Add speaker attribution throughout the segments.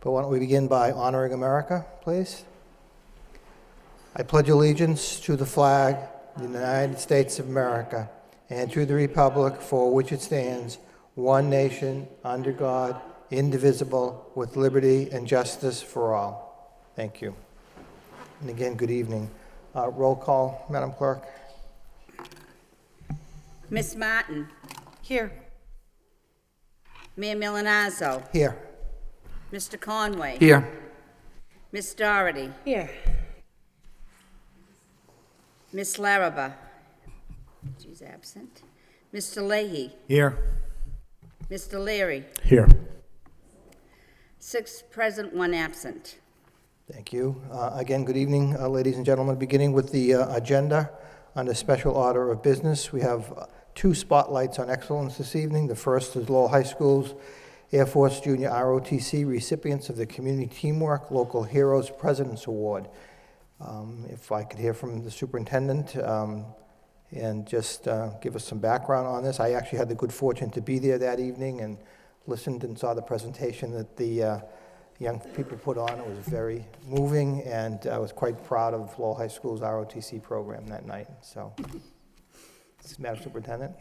Speaker 1: So why don't we begin by honoring America, please? I pledge allegiance to the flag of the United States of America and to the republic for which it stands, one nation, under God, indivisible, with liberty and justice for all. Thank you. And again, good evening. Roll call, Madam Clerk.
Speaker 2: Miss Martin.
Speaker 3: Here.
Speaker 2: Mayor Milanazzo.
Speaker 1: Here.
Speaker 2: Mr. Conway.
Speaker 4: Here.
Speaker 2: Miss Doherty.
Speaker 3: Here.
Speaker 2: Miss Larraba. She's absent. Mr. Leahy.
Speaker 4: Here.
Speaker 2: Mr. Leary.
Speaker 4: Here.
Speaker 2: 6 present, 1 absent.
Speaker 1: Thank you. Again, good evening, ladies and gentlemen. Beginning with the agenda under special order of business, we have 2 spotlights on excellence this evening. The first is Lowell High School's Air Force Junior ROTC recipients of the Community Teamwork Local Heroes President's Award. If I could hear from the superintendent and just give us some background on this. I actually had the good fortune to be there that evening and listened and saw the presentation that the young people put on. It was very moving, and I was quite proud of Lowell High School's ROTC program that night. So, Madam Superintendent.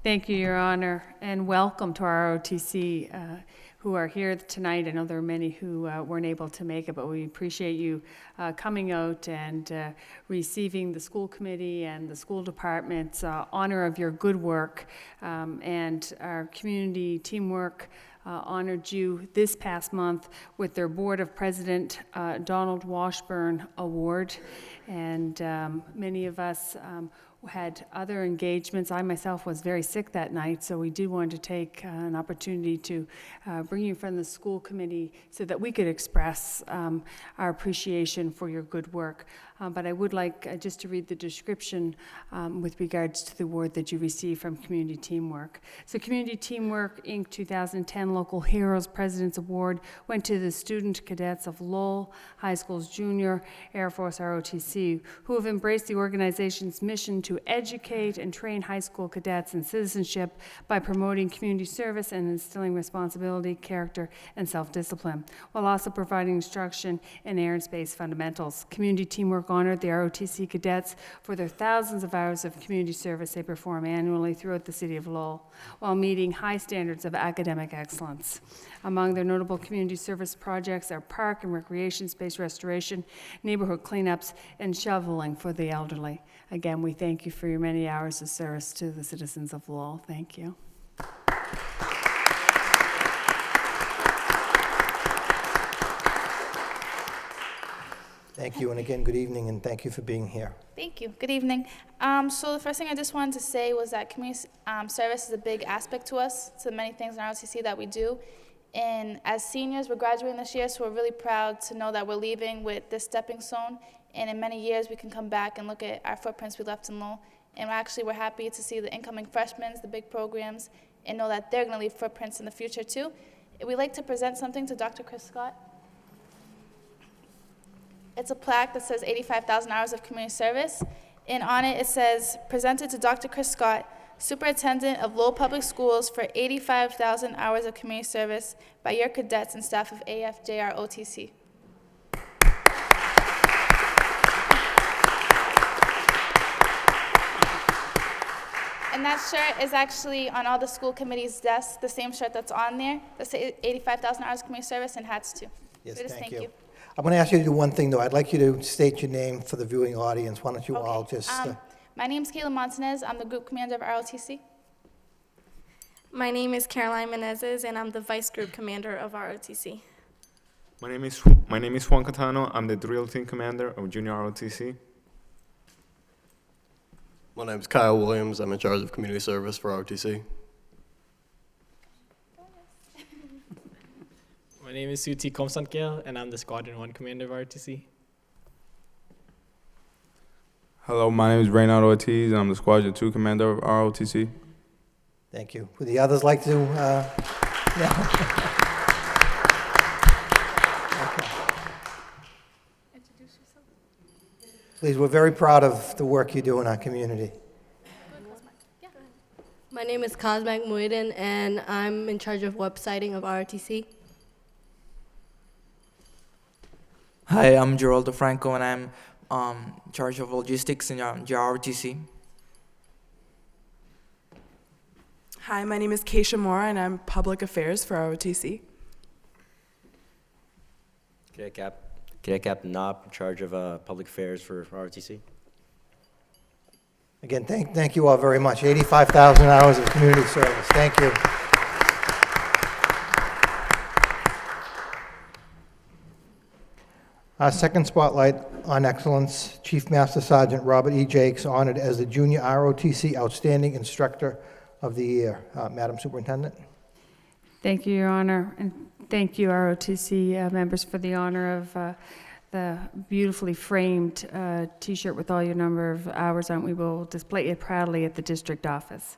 Speaker 5: Thank you, Your Honor, and welcome to our ROTC who are here tonight. I know there are many who weren't able to make it, but we appreciate you coming out and receiving the school committee and the school department's honor of your good work. And our community teamwork honored you this past month with their Board of President Donald Washburn Award. And many of us had other engagements. I myself was very sick that night, so we did want to take an opportunity to bring you from the school committee so that we could express our appreciation for your good work. But I would like just to read the description with regards to the award that you received from Community Teamwork. So Community Teamwork, Inc. 2010 Local Heroes President's Award went to the student cadets of Lowell High School's Junior Air Force ROTC, who have embraced the organization's mission to educate and train high school cadets in citizenship by promoting community service and instilling responsibility, character, and self-discipline, while also providing instruction in air and space fundamentals. Community Teamwork honored the ROTC cadets for their thousands of hours of community service they perform annually throughout the city of Lowell, while meeting high standards of academic excellence. Among their notable community service projects are park and recreation space restoration, neighborhood cleanups, and shoveling for the elderly. Again, we thank you for your many hours of service to the citizens of Lowell. Thank you.
Speaker 1: Thank you, and again, good evening, and thank you for being here.
Speaker 6: Thank you. Good evening. So the first thing I just wanted to say was that community service is a big aspect to us, to the many things in ROTC that we do. And as seniors, we're graduating this year, so we're really proud to know that we're leaving with this stepping stone. And in many years, we can come back and look at our footprints we left in Lowell. And we're happy to see the incoming freshmen, the big programs, and know that they're going to leave footprints in the future, too. We'd like to present something to Dr. Chris Scott. It's a plaque that says 85,000 hours of community service, and on it says, presented to Dr. Chris Scott, Superintendent of Lowell Public Schools for 85,000 hours of community service by your cadets and staff of AFJR OTC. And that shirt is actually on all the school committees' desks, the same shirt that's on there. That's 85,000 hours of community service, and hats too.
Speaker 1: Yes,
Speaker 6: so just thank you.
Speaker 1: I'm going to ask you to do one thing, though. I'd like you to state your name for the viewing audience. Why don't you all just...
Speaker 6: My name is Kayla Montanez. I'm the group commander of ROTC.
Speaker 7: My name is Caroline Menezes, and I'm the vice group commander of ROTC.
Speaker 8: My name is Juan Catano. I'm the drill team commander of Junior ROTC.
Speaker 9: My name is Kyle Williams. I'm in charge of community service for ROTC.
Speaker 10: My name is Suti Komsantgil, and I'm the Squadron 1 commander of ROTC.
Speaker 4: Hello, my name is Reynaldo Ortiz, and I'm the Squadron 2 commander of ROTC.
Speaker 1: Thank you. Would the others like to... yeah.
Speaker 6: Introduce yourself.
Speaker 1: Please, we're very proud of the work you do in our community.
Speaker 7: My name is Cosmac Muidin, and I'm in charge of websiting of ROTC.
Speaker 3: Hi, I'm Geraldo Franco, and I'm in charge of logistics in ROTC.
Speaker 11: Hi, my name is Keisha Mora, and I'm Public Affairs for ROTC.
Speaker 12: Cadet Captain Knopp, in charge of Public Affairs for ROTC.
Speaker 1: Again, thank you all very much. 85,000 hours of community service. Thank you. Our second spotlight on excellence, Chief Master Sergeant Robert E. Jakes, honored as the Junior ROTC Outstanding Instructor of the Year. Madam Superintendent.
Speaker 5: Thank you, Your Honor, and thank you, ROTC members, for the honor of the beautifully framed T-shirt with all your number of hours on. We will display it proudly at the district office.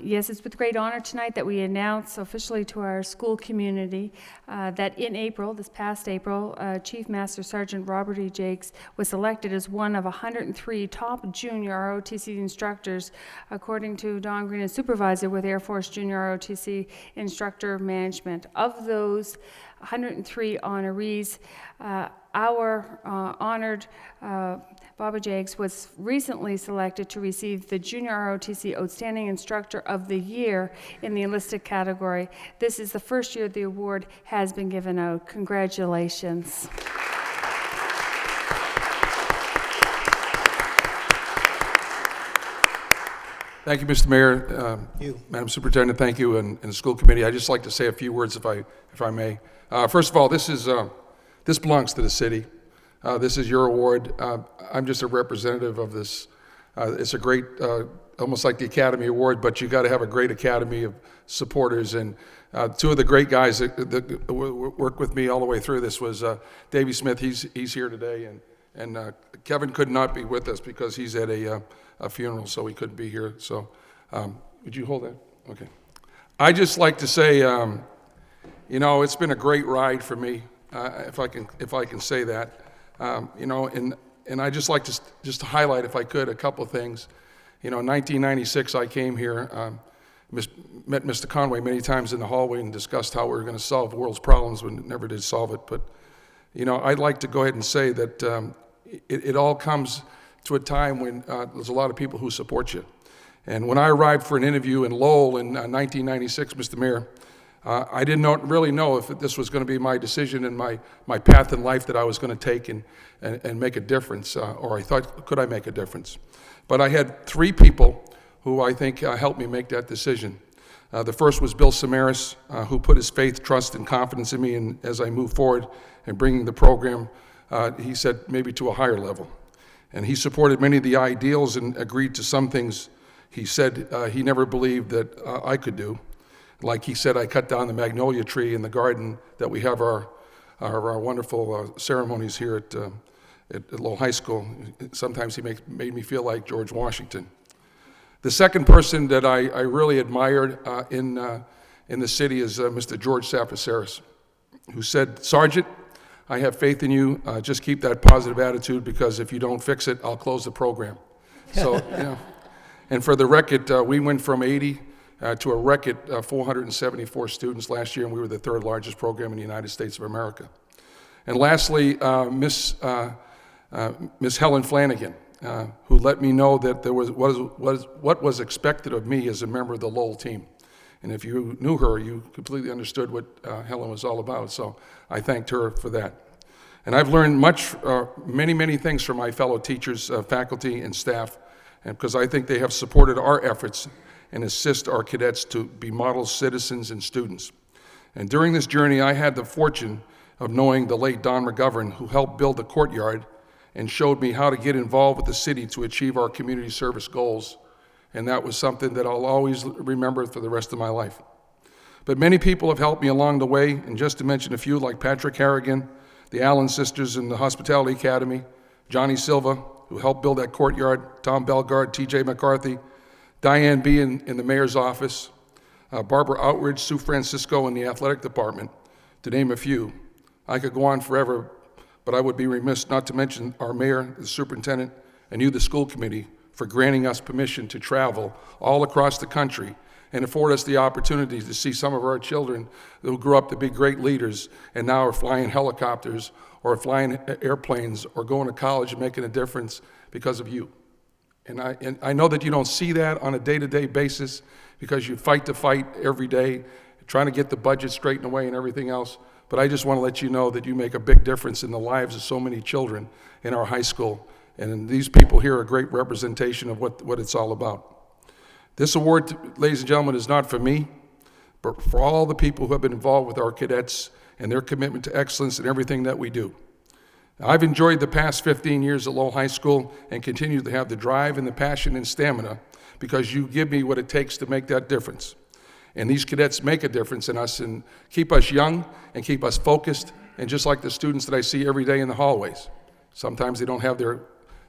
Speaker 5: Yes, it's with great honor tonight that we announce officially to our school community that in April, this past April, Chief Master Sergeant Robert E. Jakes was selected as one of 103 top junior ROTC instructors, according to Don Green, a supervisor with Air Force Junior ROTC Instructor Management. Of those 103 honorees, our honored Baba Jakes was recently selected to receive the Junior ROTC Outstanding Instructor of the Year in the enlisted category. This is the first year the award has been given out. Congratulations.
Speaker 13: Thank you, Mr. Mayor. Madam Superintendent, thank you, and the school committee. I'd just like to say a few words, if I may. First of all, this belongs to the city. This is your award. I'm just a representative of this. It's a great, almost like the Academy Award, but you got to have a great academy of supporters. And two of the great guys that worked with me all the way through this was Davey Smith. He's here today, and Kevin could not be with us because he's at a funeral, so he couldn't be here. So, would you hold that? Okay. I just like to say, it's been a great ride for me, if I can say that. And I just like to just highlight, if I could, a couple of things. In 1996, I came here, met Mr. Conway many times in the hallway and discussed how we were going to solve the world's problems. We never did solve it, but I'd like to go ahead and say that it all comes to a time when there's a lot of people who support you. And when I arrived for an interview in Lowell in 1996, Mr. Mayor, I didn't really know if this was going to be my decision and my path in life that I was going to take and make a difference, or I thought, could I make a difference? But I had three people who I think helped me make that decision. The first was Bill Samaras, who put his faith, trust, and confidence in me, and as I moved forward in bringing the program, he said maybe to a higher level. And he supported many of the ideals and agreed to some things he said he never believed that I could do. Like he said, I cut down the magnolia tree in the garden that we have our wonderful ceremonies here at Lowell High School. Sometimes he made me feel like George Washington. The second person that I really admired in the city is Mr. George Sapasaris, who said, "Sergeant, I have faith in you. Just keep that positive attitude, because if you don't fix it, I'll close the program." So, and for the record, we went from 80 to a record 474 students last year, and we were the third largest program in the United States of America. And lastly, Miss Helen Flanagan, who let me know that there was what was expected of me as a member of the Lowell team. And if you knew her, you completely understood what Helen was all about. So I thanked her for that. And I've learned many things from my fellow teachers, faculty, and staff, and because I think they have supported our efforts and assist our cadets to be model citizens and students. And during this journey, I had the fortune of knowing the late Don McGovern, who helped build the courtyard and showed me how to get involved with the city to achieve our community service goals. And that was something that I'll always remember for the rest of my life. But many people have helped me along the way, and just to mention a few, like Patrick Harrigan, the Allen sisters in the Hospitality Academy, Johnny Silva, who helped build that courtyard, Tom Belgard, TJ McCarthy, Diane B. in the mayor's office, Barbara Outridge, Sue Francisco in the athletic department, to name a few. I could go on forever, but I would be remiss not to mention our mayor, the superintendent, and you, the school committee, for granting us permission to travel all across the country and afford us the opportunity to see some of our children who grew up to be great leaders and now are flying helicopters or flying airplanes or going to college and making a difference because of you. And I know that you don't see that on a day-to-day basis because you fight the fight every day, trying to get the budget straightened away and everything else. But I just want to let you know that you make a big difference in the lives of so many children in our high school. And these people here are a great representation of what it's all about. This award, ladies and gentlemen, is not for me, but for all the people who have been involved with our cadets and their commitment to excellence in everything that we do. I've enjoyed the past 15 years at Lowell High School and continue to have the drive and the passion and stamina because you give me what it takes to make that difference. And these cadets make a difference in us and keep us young and keep us focused, and just like the students that I see every day in the hallways. Sometimes they don't have their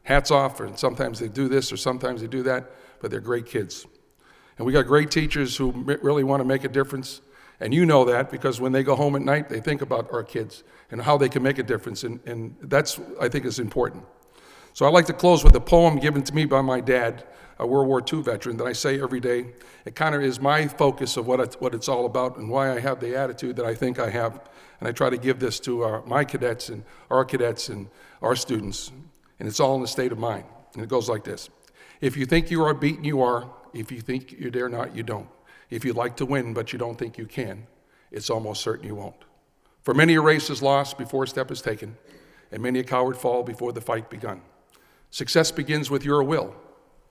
Speaker 13: hats off, or sometimes they do this, or sometimes they do that, but they're great kids. And we got great teachers who really want to make a difference, and you know that because when they go home at night, they think about our kids and how they can make a difference, and that's, I think, is important. So I'd like to close with a poem given to me by my dad, a World War II veteran, that I say every day. It kind of is my focus of what it's all about and why I have the attitude that I think I have. And I try to give this to my cadets and our students. And it's all in the state of mind. And it goes like this. If you think you are beaten, you are. If you think you dare not, you don't. If you like to win, but you don't think you can, it's almost certain you won't. For many a race is lost before a step is taken, and many a coward fall before the fight begun. Success begins with your will,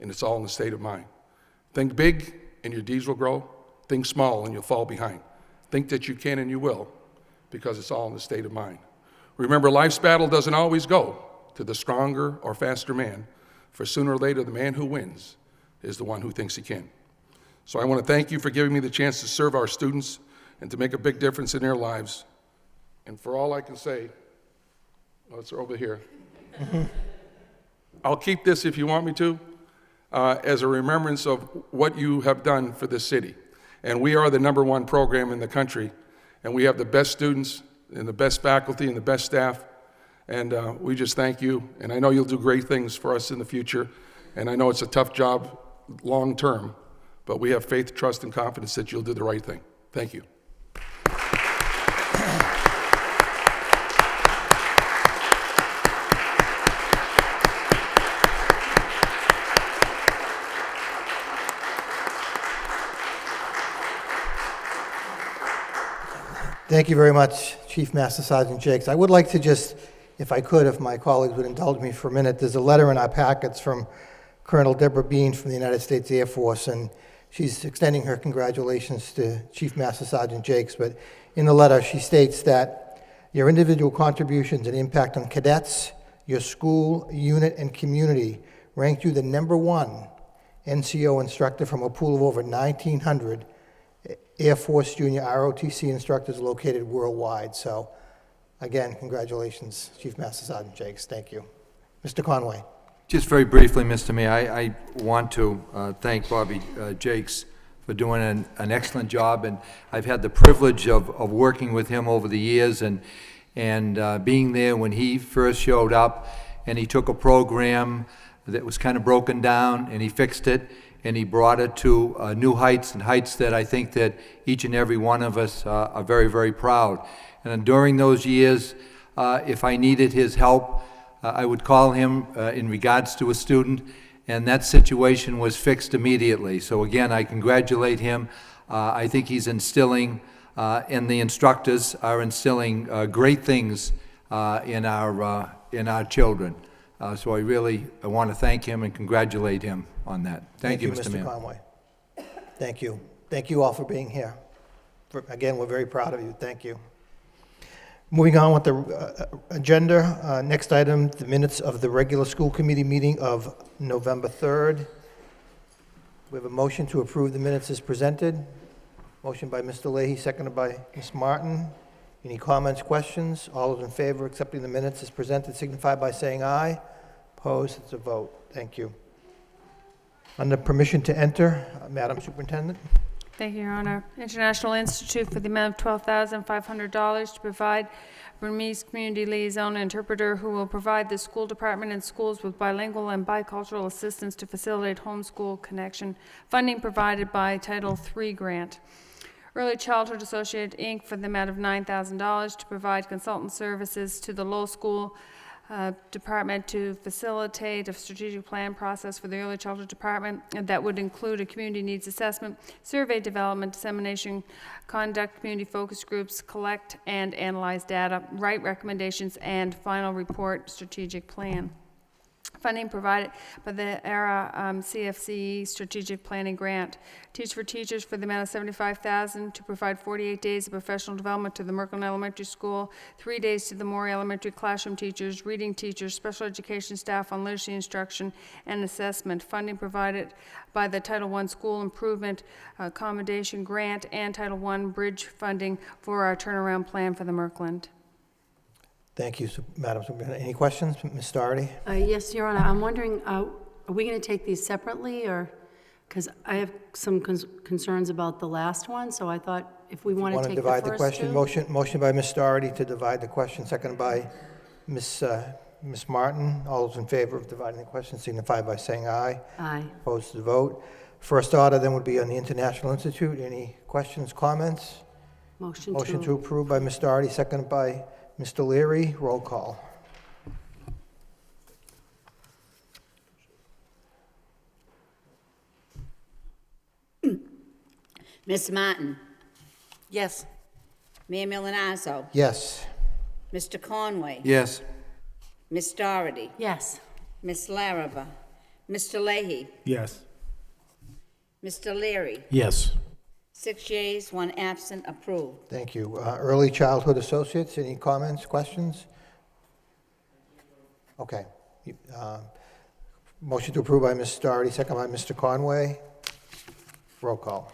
Speaker 13: and it's all in the state of mind. Think big, and your deeds will grow. Think small, and you'll fall behind. Think that you can, and you will, because it's all in the state of mind. Remember, life's battle doesn't always go to the stronger or faster man, for sooner or later, the man who wins is the one who thinks he can. So I want to thank you for giving me the chance to serve our students and to make a big difference in their lives. And for all I can say, it's over here. I'll keep this if you want me to, as a remembrance of what you have done for this city. And we are the #1 program in the country, and we have the best students and the best faculty and the best staff, and we just thank you. And I know you'll do great things for us in the future, and I know it's a tough job long term, but we have faith, trust, and confidence that you'll do the right thing. Thank you.
Speaker 1: Thank you very much, Chief Master Sergeant Jakes. I would like to just, if I could, if my colleagues would indulge me for a minute, there's a letter in our packets from Colonel Deborah Bean from the United States Air Force, and she's extending her congratulations to Chief Master Sergeant Jakes. But in the letter, she states that your individual contributions and impact on cadets, your school, unit, and community ranked you the #1 NCO instructor from a pool of over 1,900 Air Force Junior ROTC instructors located worldwide. So, again, congratulations, Chief Master Sergeant Jakes. Thank you. Mr. Conway.
Speaker 14: Just very briefly, Mr. Mayor, I want to thank Bobby Jakes for doing an excellent job, and I've had the privilege of working with him over the years and being there when he first showed up, and he took a program that was kind of broken down, and he fixed it, and he brought it to new heights, and heights that I think that each and every one of us are very, very proud. And during those years, if I needed his help, I would call him in regards to a student, and that situation was fixed immediately. So again, I congratulate him. I think he's instilling, and the instructors are instilling great things in our children. So I want to thank him and congratulate him on that. Thank you, Mr. Mayor.
Speaker 1: Conway. Thank you. Thank you all for being here. Again, we're very proud of you. Thank you. Moving on with the agenda, next item, the minutes of the regular school committee meeting of November 3rd. We have a motion to approve the minutes as presented. Motion by Mr. Leahy, seconded by Ms. Martin. Any comments, questions? All those in favor of accepting the minutes as presented signify by saying aye. Opposed? It's a vote. Thank you. Under permission to enter, Madam Superintendent.
Speaker 5: Thank you, Your Honor. International Institute for the amount of $12,500 to provide Burmese community liaison interpreter who will provide the school department and schools with bilingual and bicultural assistance to facilitate homeschool connection. Funding provided by Title III grant. Early Childhood Associates, Inc. for the amount of $9,000 to provide consultant services to the Lowell School Department to facilitate a strategic plan process for the Early Childhood Department, and that would include a community needs assessment, survey development, dissemination, conduct community focus groups, collect and analyze data, write recommendations, and final report strategic plan. Funding provided by the ERA CFCE Strategic Planning Grant. Teach for Teachers for the amount of $75,000 to provide 48 days of professional development to the Merkland Elementary School, 3 days to the Morey Elementary classroom teachers, reading teachers, special education staff on literacy instruction and assessment. Funding provided by the Title I School Improvement Accommodation Grant and Title I Bridge funding for our turnaround plan for the Merkland.
Speaker 1: Thank you, Madam Superintendent. Any questions? Ms. Doherty?
Speaker 15: Yes, Your Honor. I'm wondering, are we going to take these separately, or because I have some concerns about the last one, so I thought if we want to take
Speaker 1: divide
Speaker 15: the
Speaker 1: the
Speaker 15: first
Speaker 1: question.
Speaker 15: two.
Speaker 1: Motion by Ms. Doherty to divide the question, seconded by Ms. Martin. All those in favor of dividing the question signify by saying aye.
Speaker 15: Aye.
Speaker 1: Opposed to the vote. First order then would be on the International Institute. Any questions, comments?
Speaker 15: Motion
Speaker 1: to approve by Ms. Doherty, seconded by Mr. Leary. Roll call.
Speaker 2: Ms. Martin?
Speaker 15: Yes.
Speaker 2: Mayor Milanazzo?
Speaker 1: Yes.
Speaker 2: Mr. Conway?
Speaker 14: Yes.
Speaker 2: Ms. Doherty?
Speaker 15: Yes.
Speaker 2: Ms. Larraba? Mr. Leahy?
Speaker 10: Yes.
Speaker 2: Mr. Leary?
Speaker 10: Yes.
Speaker 2: 6 yeas, 1 absent, approved.
Speaker 1: Thank you. Early Childhood Associates, any comments, questions? Okay. Motion to approve by Ms. Doherty, second by Mr. Conway. Roll call.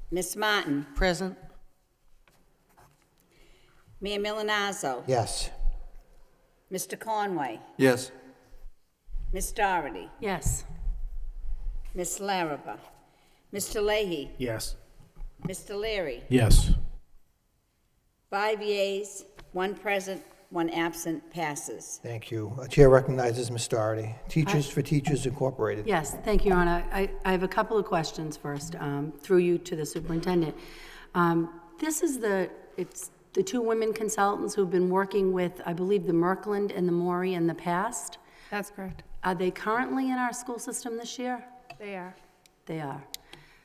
Speaker 2: Ms. Martin?
Speaker 15: Present.
Speaker 2: Mayor Milanazzo?
Speaker 1: Yes.
Speaker 2: Mr. Conway?
Speaker 14: Yes.
Speaker 2: Ms. Doherty?
Speaker 15: Yes.
Speaker 2: Ms. Larraba? Mr. Leahy?
Speaker 10: Yes.
Speaker 2: Mr. Leary?
Speaker 10: Yes.
Speaker 2: 5 yeas, 1 present, 1 absent, passes.
Speaker 1: Thank you. Chair recognizes Ms. Doherty. Teachers for Teachers Incorporated.
Speaker 15: Yes, thank you, Your Honor. I have a couple of questions first, through you to the superintendent. This is it's the 2 women consultants who've been working with, I believe, the Merkland and the Morey in the past.
Speaker 5: That's correct.
Speaker 15: Are they currently in our school system this year?
Speaker 5: They are.
Speaker 15: They are.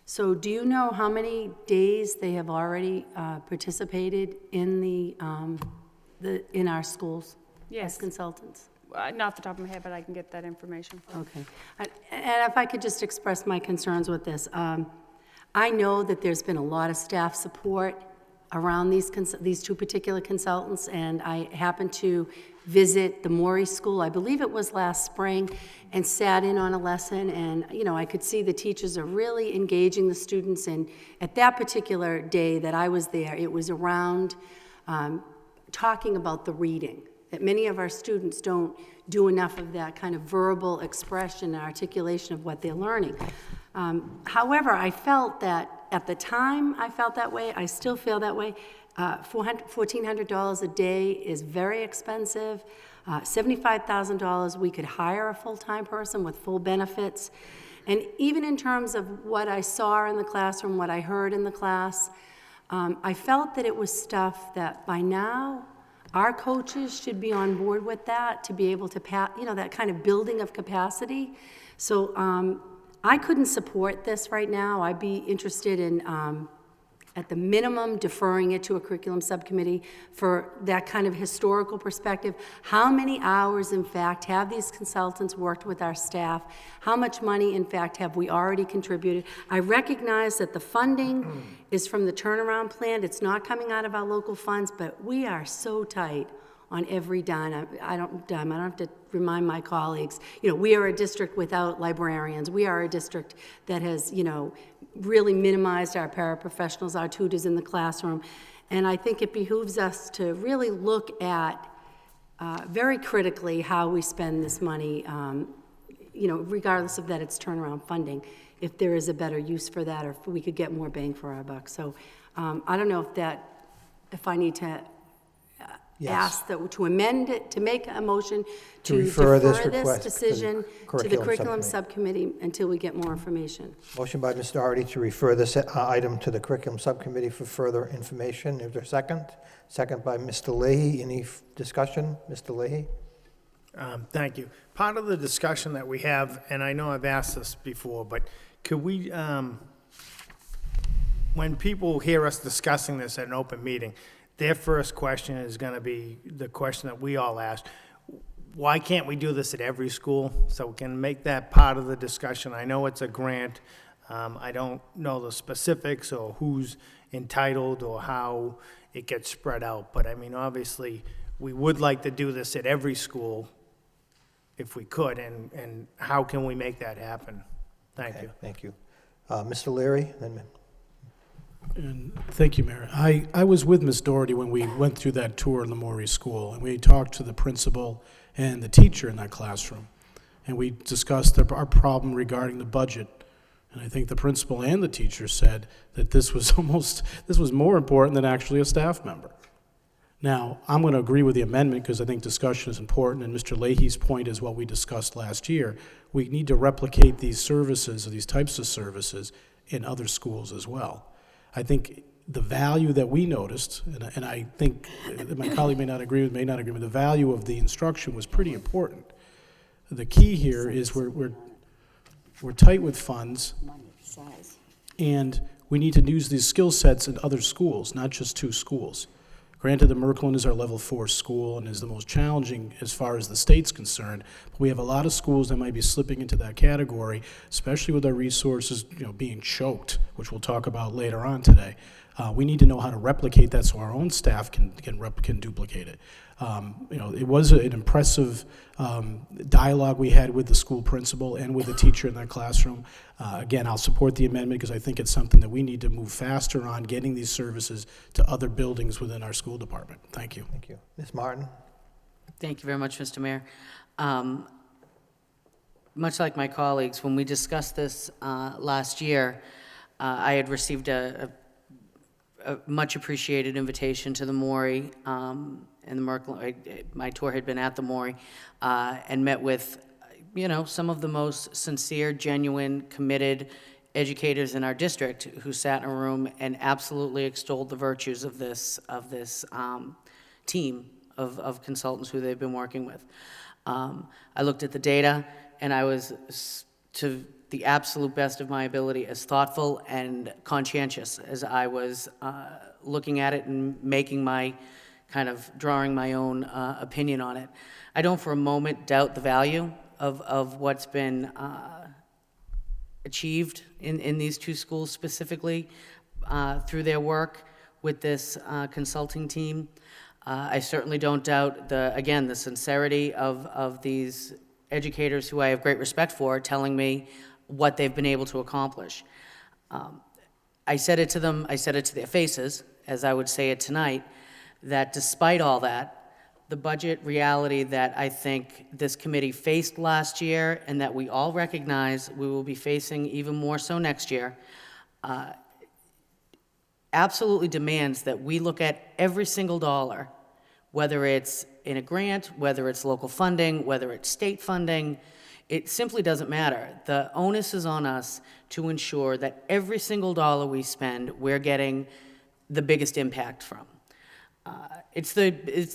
Speaker 15: So do you know how many days they have already participated in in our schools?
Speaker 5: Yes.
Speaker 15: As consultants?
Speaker 5: Not off the top of my head, but I can get that information for you.
Speaker 15: Okay. And if I could just express my concerns with this. I know that there's been a lot of staff support around these 2 particular consultants, and I happened to visit the Morey School, I believe it was last spring, and sat in on a lesson, and I could see the teachers are really engaging the students, and at that particular day that I was there, it was around talking about the reading, that many of our students don't do enough of that kind of verbal expression and articulation of what they're learning. However, I felt that at the time I felt that way, I still feel that way. $1,400 a day is very expensive. $75,000, we could hire a full-time person with full benefits. And even in terms of what I saw in the classroom, what I heard in the class, I felt that it was stuff that by now our coaches should be on board with that, to be able to, that kind of building of capacity. So I couldn't support this right now. I'd be interested in, at the minimum, deferring it to a curriculum subcommittee for that kind of historical perspective. How many hours, in fact, have these consultants worked with our staff? How much money, in fact, have we already contributed? I recognize that the funding is from the turnaround plan. It's not coming out of our local funds, but we are so tight on every dime. I don't have to remind my colleagues. We are a district without librarians. We are a district that has, really minimized our paraprofessionals, our tutors in the classroom. And I think it behooves us to really look at very critically how we spend this money, regardless of that it's turnaround funding, if there is a better use for that or if we could get more bang for our buck. So I don't know if I need to ask to amend it, to make a motion to
Speaker 1: refer
Speaker 15: defer
Speaker 1: this
Speaker 15: this decision to the curriculum
Speaker 1: subcommittee.
Speaker 15: subcommittee until we get more information.
Speaker 1: Motion by Mr. Doherty to refer this item to the curriculum subcommittee for further information. Is there a second? Second by Mr. Leahy. Any discussion? Mr. Leahy?
Speaker 16: Thank you. Part of the discussion that we have, and I know I've asked this before, but could we, when people hear us discussing this at an open meeting, their first question is going to be the question that we all ask. Why can't we do this at every school? So we can make that part of the discussion. I know it's a grant. I don't know the specifics or who's entitled or how it gets spread out. But I mean, obviously, we would like to do this at every school if we could. And how can we make that happen? Thank you.
Speaker 1: Thank you. Mr. Leary? Then
Speaker 17: And thank you, Mayor. I was with Ms. Doherty when we went through that tour in Lamourie School, and we talked to the principal and the teacher in that classroom. And we discussed our problem regarding the budget. And I think the principal and the teacher said that this was more important than actually a staff member. Now, I'm going to agree with the amendment because I think discussion is important, and Mr. Leahy's point is what we discussed last year. We need to replicate these services, or these types of services, in other schools as well. I think the value that we noticed, and I think my colleague may not agree with, the value of the instruction was pretty important. The key here is we're tight with funds, and we need to use these skill sets in other schools, not just 2 schools. Granted, the Merklin is our level 4 school and is the most challenging as far as the state's concerned, but we have a lot of schools that might be slipping into that category, especially with our resources, being choked, which we'll talk about later on today. We need to know how to replicate that so our own staff can duplicate it. It was an impressive dialogue we had with the school principal and with the teacher in that classroom. Again, I'll support the amendment because I think it's something that we need to move faster on, getting these services to other buildings within our school department. Thank you.
Speaker 1: Thank you. Ms. Martin?
Speaker 18: Thank you very much, Mr. Mayor. Much like my colleagues, when we discussed this last year, I had received a much appreciated invitation to the Maury and the Merklin. My tour had been at the Maury and met with, some of the most sincere, genuine, committed educators in our district who sat in a room and absolutely extolled the virtues of this team of consultants who they've been working with. I looked at the data, and I was, to the absolute best of my ability, as thoughtful and conscientious as I was looking at it and making my drawing my own opinion on it. I don't for a moment doubt the value of what's been achieved in these 2 schools specifically through their work with this consulting team. I certainly don't doubt the sincerity of these educators who I have great respect for telling me what they've been able to accomplish. I said it to them, I said it to their faces, as I would say it tonight, that despite all that, the budget reality that I think this committee faced last year and that we all recognize we will be facing even more so next year, absolutely demands that we look at every single dollar, whether it's in a grant, whether it's local funding, whether it's state funding. It simply doesn't matter. The onus is on us to ensure that every single dollar we spend, we're getting the biggest impact from. It's the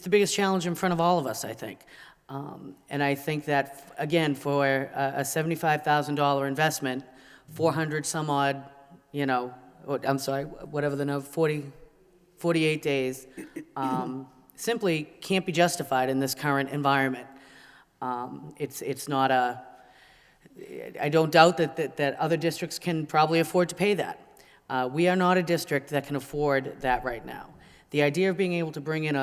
Speaker 18: biggest challenge in front of all of us, I think. And I think that, again, for a $75,000 investment, 400 some odd, I'm sorry, whatever the number, 48 days, simply can't be justified in this current environment. It's not I don't doubt that other districts can probably afford to pay that. We are not a district that can afford that right now. The idea of being able to bring in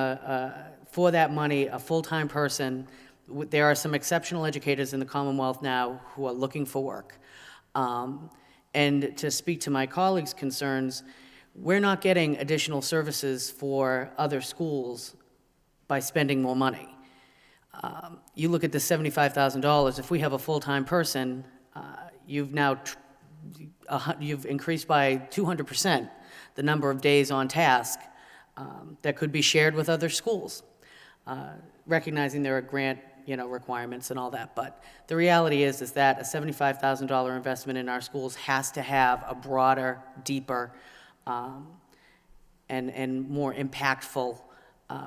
Speaker 18: for that money, a full-time person, there are some exceptional educators in the Commonwealth now who are looking for work. And to speak to my colleagues' concerns, we're not getting additional services for other schools by spending more money. You look at the $75,000, if we have a full-time person, you've now, you've increased by 200% the number of days on task that could be shared with other schools, recognizing there are grant, requirements and all that. But the reality is that a $75,000 investment in our schools has to have a broader, deeper, and more impactful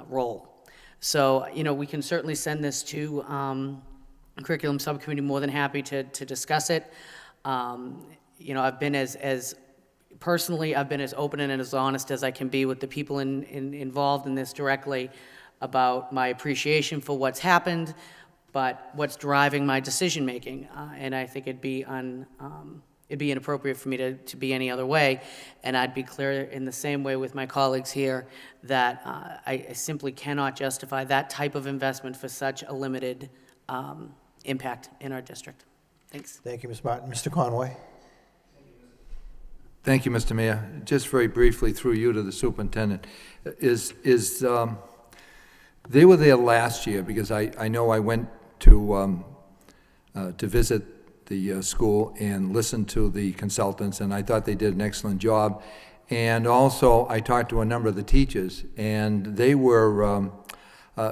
Speaker 18: role. So, we can certainly send this to curriculum subcommittee, more than happy to discuss it. I've been personally, I've been as open and as honest as I can be with the people involved in this directly about my appreciation for what's happened, but what's driving my decision-making. And I think it'd be inappropriate for me to be any other way. And I'd be clear in the same way with my colleagues here that I simply cannot justify that type of investment for such a limited impact in our district. Thanks.
Speaker 1: Thank you, Ms. Martin. Mr. Conway.
Speaker 14: Thank you, Mr. Mayor. Just very briefly, through you to the superintendent, they were there last year because I know I went to visit the school and listened to the consultants, and I thought they did an excellent job. And also, I talked to a number of the teachers, and they were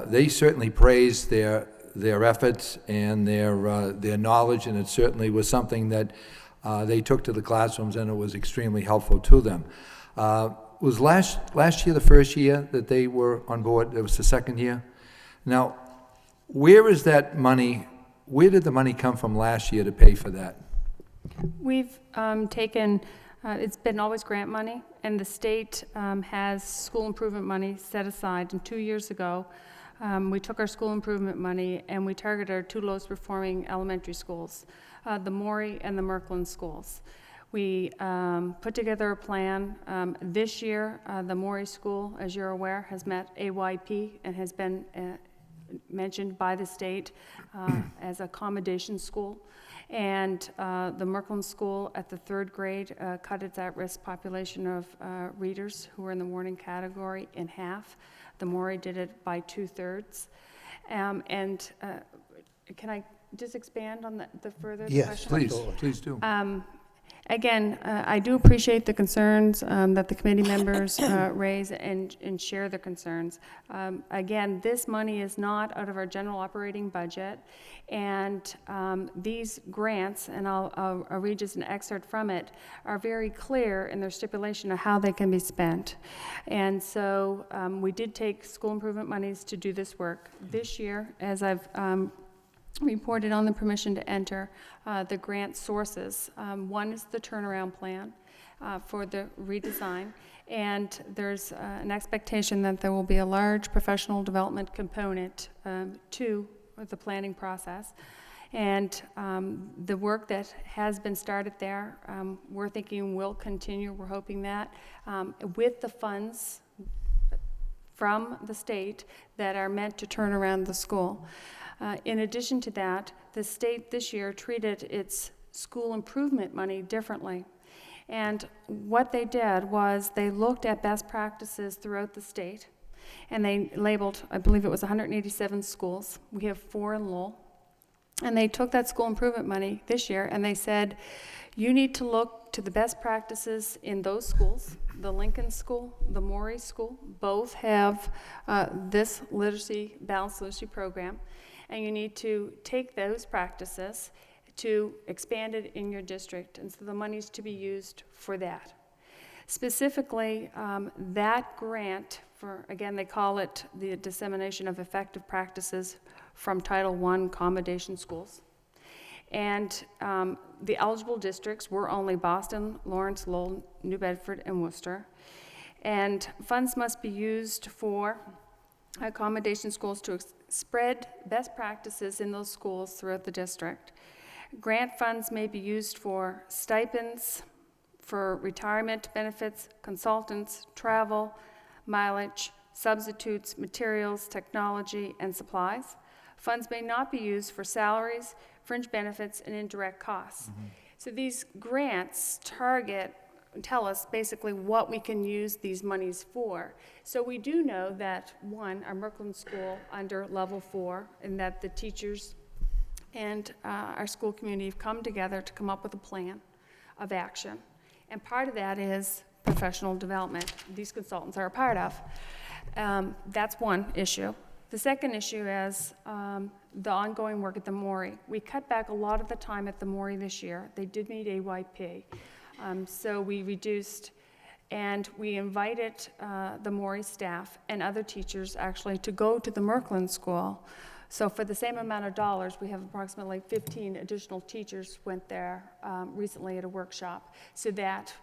Speaker 14: they certainly praised their efforts and their knowledge, and it certainly was something that they took to the classrooms, and it was extremely helpful to them. Was last year the first year that they were on board? It was the second year. Now, where is that money? Where did the money come from last year to pay for that?
Speaker 5: We've taken, it's been always grant money, and the state has school improvement money set aside. And 2 years ago, we took our school improvement money and we targeted our two lowest performing elementary schools, the Morey and the Merkland schools. We put together a plan. This year, the Morey School, as you're aware, has met AYP and has been mentioned by the state as a accommodation school. And the Merkland School at the 3rd grade cut its at-risk population of readers who were in the warning category in half. The Morey did it by 2/3. Can I just expand on the further
Speaker 1: Yes,
Speaker 5: question?
Speaker 14: Please do.
Speaker 5: Again, I do appreciate the concerns that the committee members raise and share the concerns. Again, this money is not out of our general operating budget, and these grants, and I'll read just an excerpt from it, are very clear in their stipulation of how they can be spent. And so we did take school improvement monies to do this work. This year, as I've reported on the permission to enter the grant sources. One is the turnaround plan for the redesign, and there's an expectation that there will be a large professional development component to the planning process. And the work that has been started there, we're thinking will continue. We're hoping that with the funds from the state that are meant to turn around the school. In addition to that, the state this year treated its school improvement money differently. And what they did was they looked at best practices throughout the state, and they labeled, I believe it was 187 schools. We have 4 in Lowell. And they took that school improvement money this year, and they said, you need to look to the best practices in those schools. The Lincoln School, the Morey School, both have this balanced literacy program. And you need to take those practices to expand it in your district, and so the money's to be used for that. Specifically, that grant for, again, they call it the dissemination of effective practices from Title I accommodation schools. And the eligible districts were only Boston, Lawrence, Lowell, New Bedford, and Worcester. And funds must be used for accommodation schools to spread best practices in those schools throughout the district. Grant funds may be used for stipends, for retirement benefits, consultants, travel, mileage, substitutes, materials, technology, and supplies. Funds may not be used for salaries, fringe benefits, and indirect costs. So these grants target tell us basically what we can use these monies for. So we do know that, one, our Merkland School under level 4, and that the teachers and our school community have come together to come up with a plan of action. And part of that is professional development. These consultants are a part of. That's one issue. The second issue is the ongoing work at the Maury. We cut back a lot of the time at the Maury this year. They did need AYP. So we reduced, and we invited the Maury staff and other teachers actually to go to the Merkland School. So for the same amount of dollars, we have approximately 15 additional teachers went there recently at a workshop, so that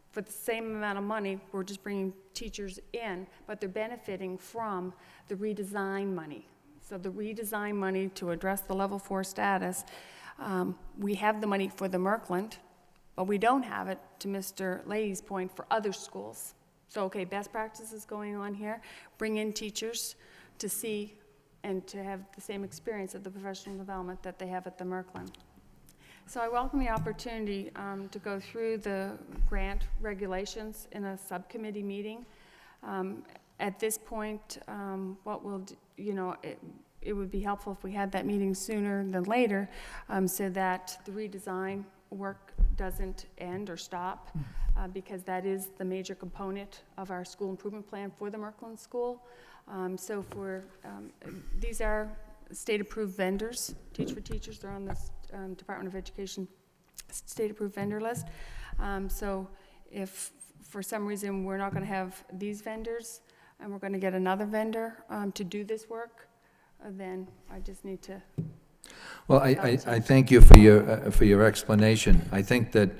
Speaker 5: for the same amount of money, we're just bringing teachers in, but they're benefiting from the redesign money. So the redesign money to address the level 4 status, we have the money for the Merkland, but we don't have it, to Mr. Leahy's point, for other schools. So, okay, best practices going on here, bring in teachers to see and to have the same experience of the professional development that they have at the Merkland. So I welcome the opportunity to go through the grant regulations in a subcommittee meeting. At this point, what we'll do, it would be helpful if we had that meeting sooner than later, so that the redesign work doesn't end or stop, because that is the major component of our school improvement plan for the Merkland School. So these are state-approved vendors, Teach for Teachers, they're on the Department of Education state-approved vendor list. So if for some reason we're not going to have these vendors and we're going to get another vendor to do this work, then I just need to.
Speaker 14: Well, I thank you for your explanation. I think that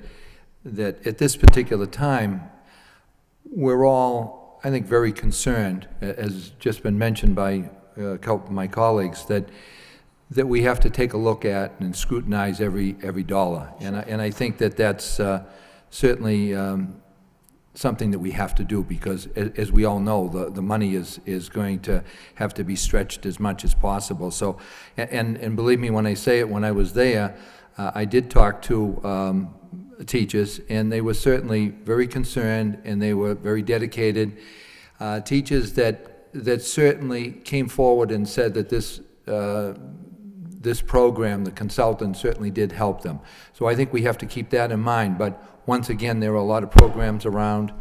Speaker 14: at this particular time, we're all, I think, very concerned, as just been mentioned by a couple of my colleagues, that we have to take a look at and scrutinize every dollar. Sure. And I think that's certainly something that we have to do, because as we all know, the money is going to have to be stretched as much as possible. So, and believe me when I say it, when I was there, I did talk to teachers, and they were certainly very concerned, and they were very dedicated. Teachers that certainly came forward and said that this program, the consultant, certainly did help them. So I think we have to keep that in mind. But once again, there are a lot of programs around,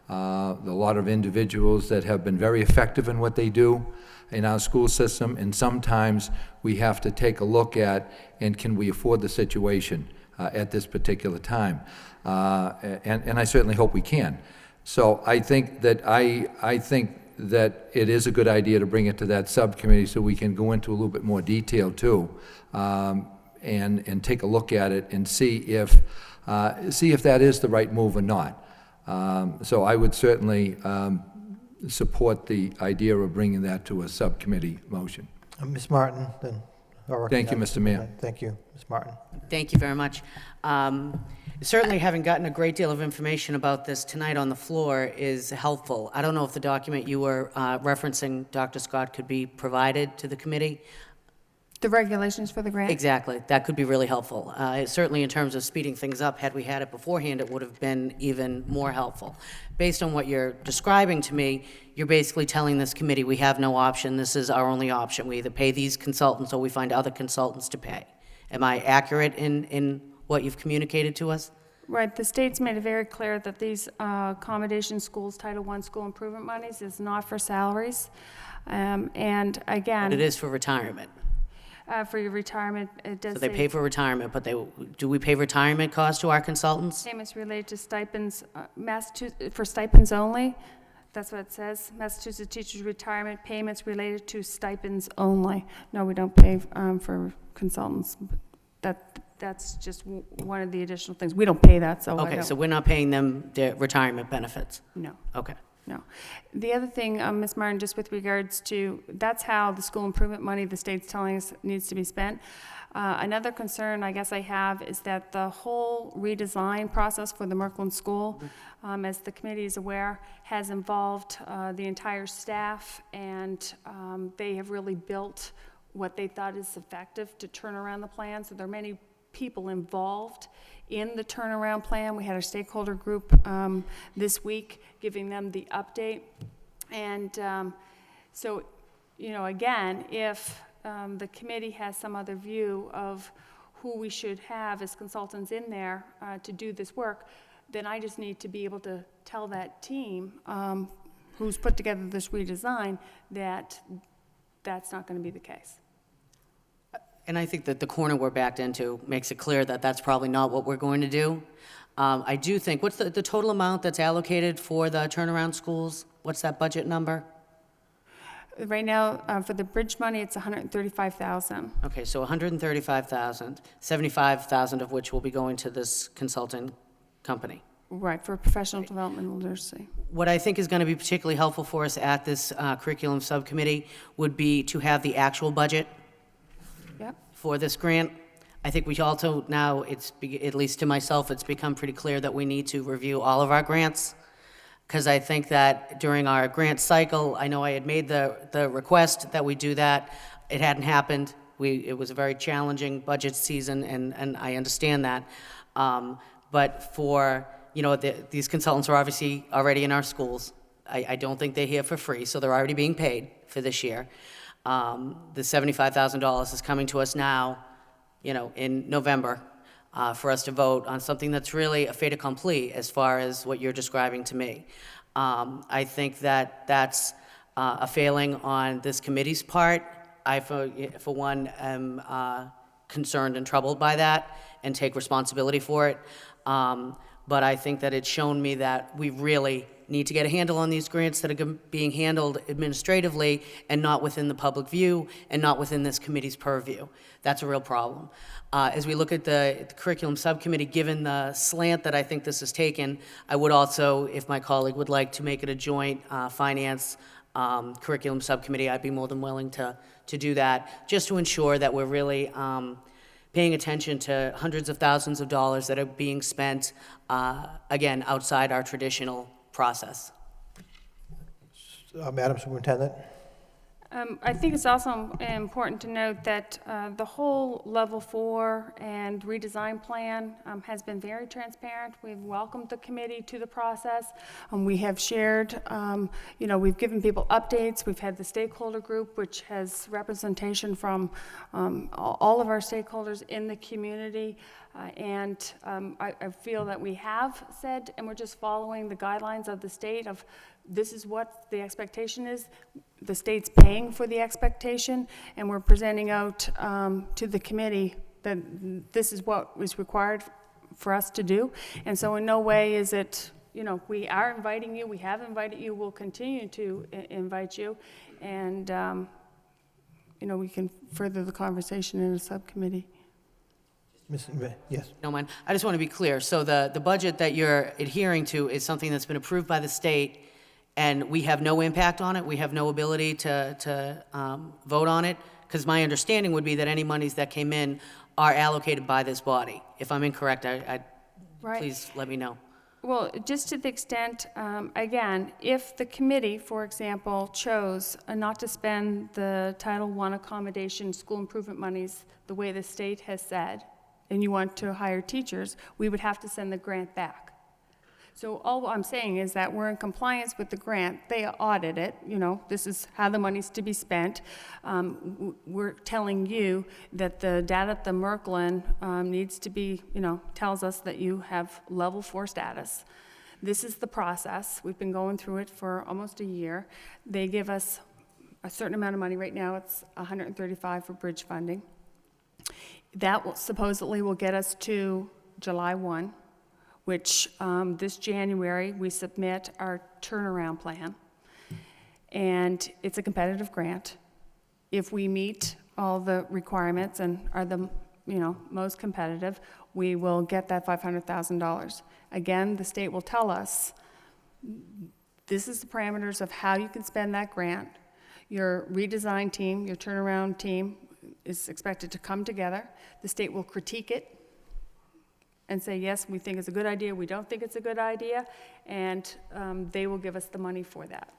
Speaker 14: a lot of individuals that have been very effective in what they do in our school system, and sometimes we have to take a look at, and can we afford the situation at this particular time? And I certainly hope we can. So I think that that it is a good idea to bring it to that subcommittee so we can go into a little bit more detail too, and take a look at it and see if that is the right move or not. So I would certainly support the idea of bringing that to a subcommittee motion.
Speaker 1: Ms. Martin, then.
Speaker 14: Thank you, Mr. Mayor.
Speaker 1: Thank you, Ms. Martin.
Speaker 18: Thank you very much. Certainly, having gotten a great deal of information about this tonight on the floor is helpful. I don't know if the document you were referencing, Dr. Scott, could be provided to the committee.
Speaker 5: The regulations for the grant?
Speaker 18: Exactly. That could be really helpful. Certainly in terms of speeding things up, had we had it beforehand, it would have been even more helpful. Based on what you're describing to me, you're basically telling this committee we have no option. This is our only option. We either pay these consultants or we find other consultants to pay. Am I accurate in what you've communicated to us?
Speaker 5: Right. The state's made it very clear that these accommodation schools, Title I school improvement monies, is not for salaries. And again...
Speaker 18: But it is for retirement.
Speaker 5: For your retirement, it does
Speaker 18: So they pay for retirement, but do we pay retirement costs to our consultants?
Speaker 5: Payments related to stipends, for stipends only. That's what it says. Massachusetts teachers' retirement payments related to stipends only. No, we don't pay for consultants. That's just one of the additional things. We don't pay that, so
Speaker 18: Okay, so we're not paying them their retirement benefits?
Speaker 5: No.
Speaker 18: Okay.
Speaker 5: No. The other thing, Ms. Martin, just with regards to, that's how the school improvement money the state's telling us needs to be spent. Another concern I guess I have is that the whole redesign process for the Merkland School, as the committee is aware, has involved the entire staff, and they have really built what they thought is effective to turn around the plan. So there are many people involved in the turnaround plan. We had our stakeholder group this week, giving them the update. And so, you know, again, if the committee has some other view of who we should have as consultants in there to do this work, then I just need to be able to tell that team who's put together this redesign that that's not going to be the case.
Speaker 18: And I think that the corner we're backed into makes it clear that that's probably not what we're going to do. I do think, what's the total amount that's allocated for the turnaround schools? What's that budget number?
Speaker 5: Right now, for the bridge money, it's $135,000.
Speaker 18: Okay, so $135,000, $75,000 of which will be going to this consulting company.
Speaker 5: Right, for professional development and literacy.
Speaker 18: What I think is going to be particularly helpful for us at this curriculum subcommittee would be to have the actual budget
Speaker 5: Yep.
Speaker 18: for this grant. I think we also now, at least to myself, it's become pretty clear that we need to review all of our grants, because I think that during our grant cycle, I know I had made the request that we do that. It hadn't happened. It was a very challenging budget season, and I understand that. But for, you know, these consultants are obviously already in our schools. I don't think they're here for free, so they're already being paid for this year. The $75,000 is coming to us now, you know, in November, for us to vote on something that's really a fait accompli as far as what you're describing to me. I think that that's a failing on this committee's part. I, for one, am concerned and troubled by that and take responsibility for it. But I think that it's shown me that we really need to get a handle on these grants that are being handled administratively and not within the public view and not within this committee's purview. That's a real problem. As we look at the curriculum subcommittee, given the slant that I think this has taken, I would also, if my colleague would like to make it a joint finance curriculum subcommittee, I'd be more than willing to do that, just to ensure that we're really paying attention to hundreds of thousands of dollars that are being spent, again, outside our traditional process.
Speaker 1: Madam Superintendent?
Speaker 5: I think it's also important to note that the whole Level 4 and redesign plan has been very transparent. We've welcomed the committee to the process. We have shared, you know, we've given people updates. We've had the stakeholder group, which has representation from all of our stakeholders in the community. I feel that we have said, and we're just following the guidelines of the state of this is what the expectation is. The state's paying for the expectation, and we're presenting out to the committee that this is what is required for us to do. And so in no way is it, you know, we are inviting you, we have invited you, we'll continue to invite you, and, you know, we can further the conversation in a subcommittee.
Speaker 1: Yes.
Speaker 18: No, mind. I just want to be clear. So the budget that you're adhering to is something that's been approved by the state, and we have no impact on it? We have no ability to vote on it? Because my understanding would be that any monies that came in are allocated by this body. If I'm incorrect,
Speaker 5: Right.
Speaker 18: please let me know.
Speaker 5: Well, just to the extent, again, if the committee, for example, chose not to spend the Title I accommodation school improvement monies the way the state has said, and you want to hire teachers, we would have to send the grant back. So all I'm saying is that we're in compliance with the grant. They audit it, you know, this is how the money's to be spent. We're telling you that the data at the Merklin needs to be, you know, tells us that you have level 4 status. This is the process. We've been going through it for almost a year. They give us a certain amount of money. Right now it's $135 for bridge funding. That will supposedly will get us to July 1, which this January we submit our turnaround plan. And it's a competitive grant. If we meet all the requirements and are the, you know, most competitive, we will get that $500,000. Again, the state will tell us, this is the parameters of how you can spend that grant. Your redesign team, your turnaround team is expected to come together. The state will critique it and say, yes, we think it's a good idea, we don't think it's a good idea, and they will give us the money for that.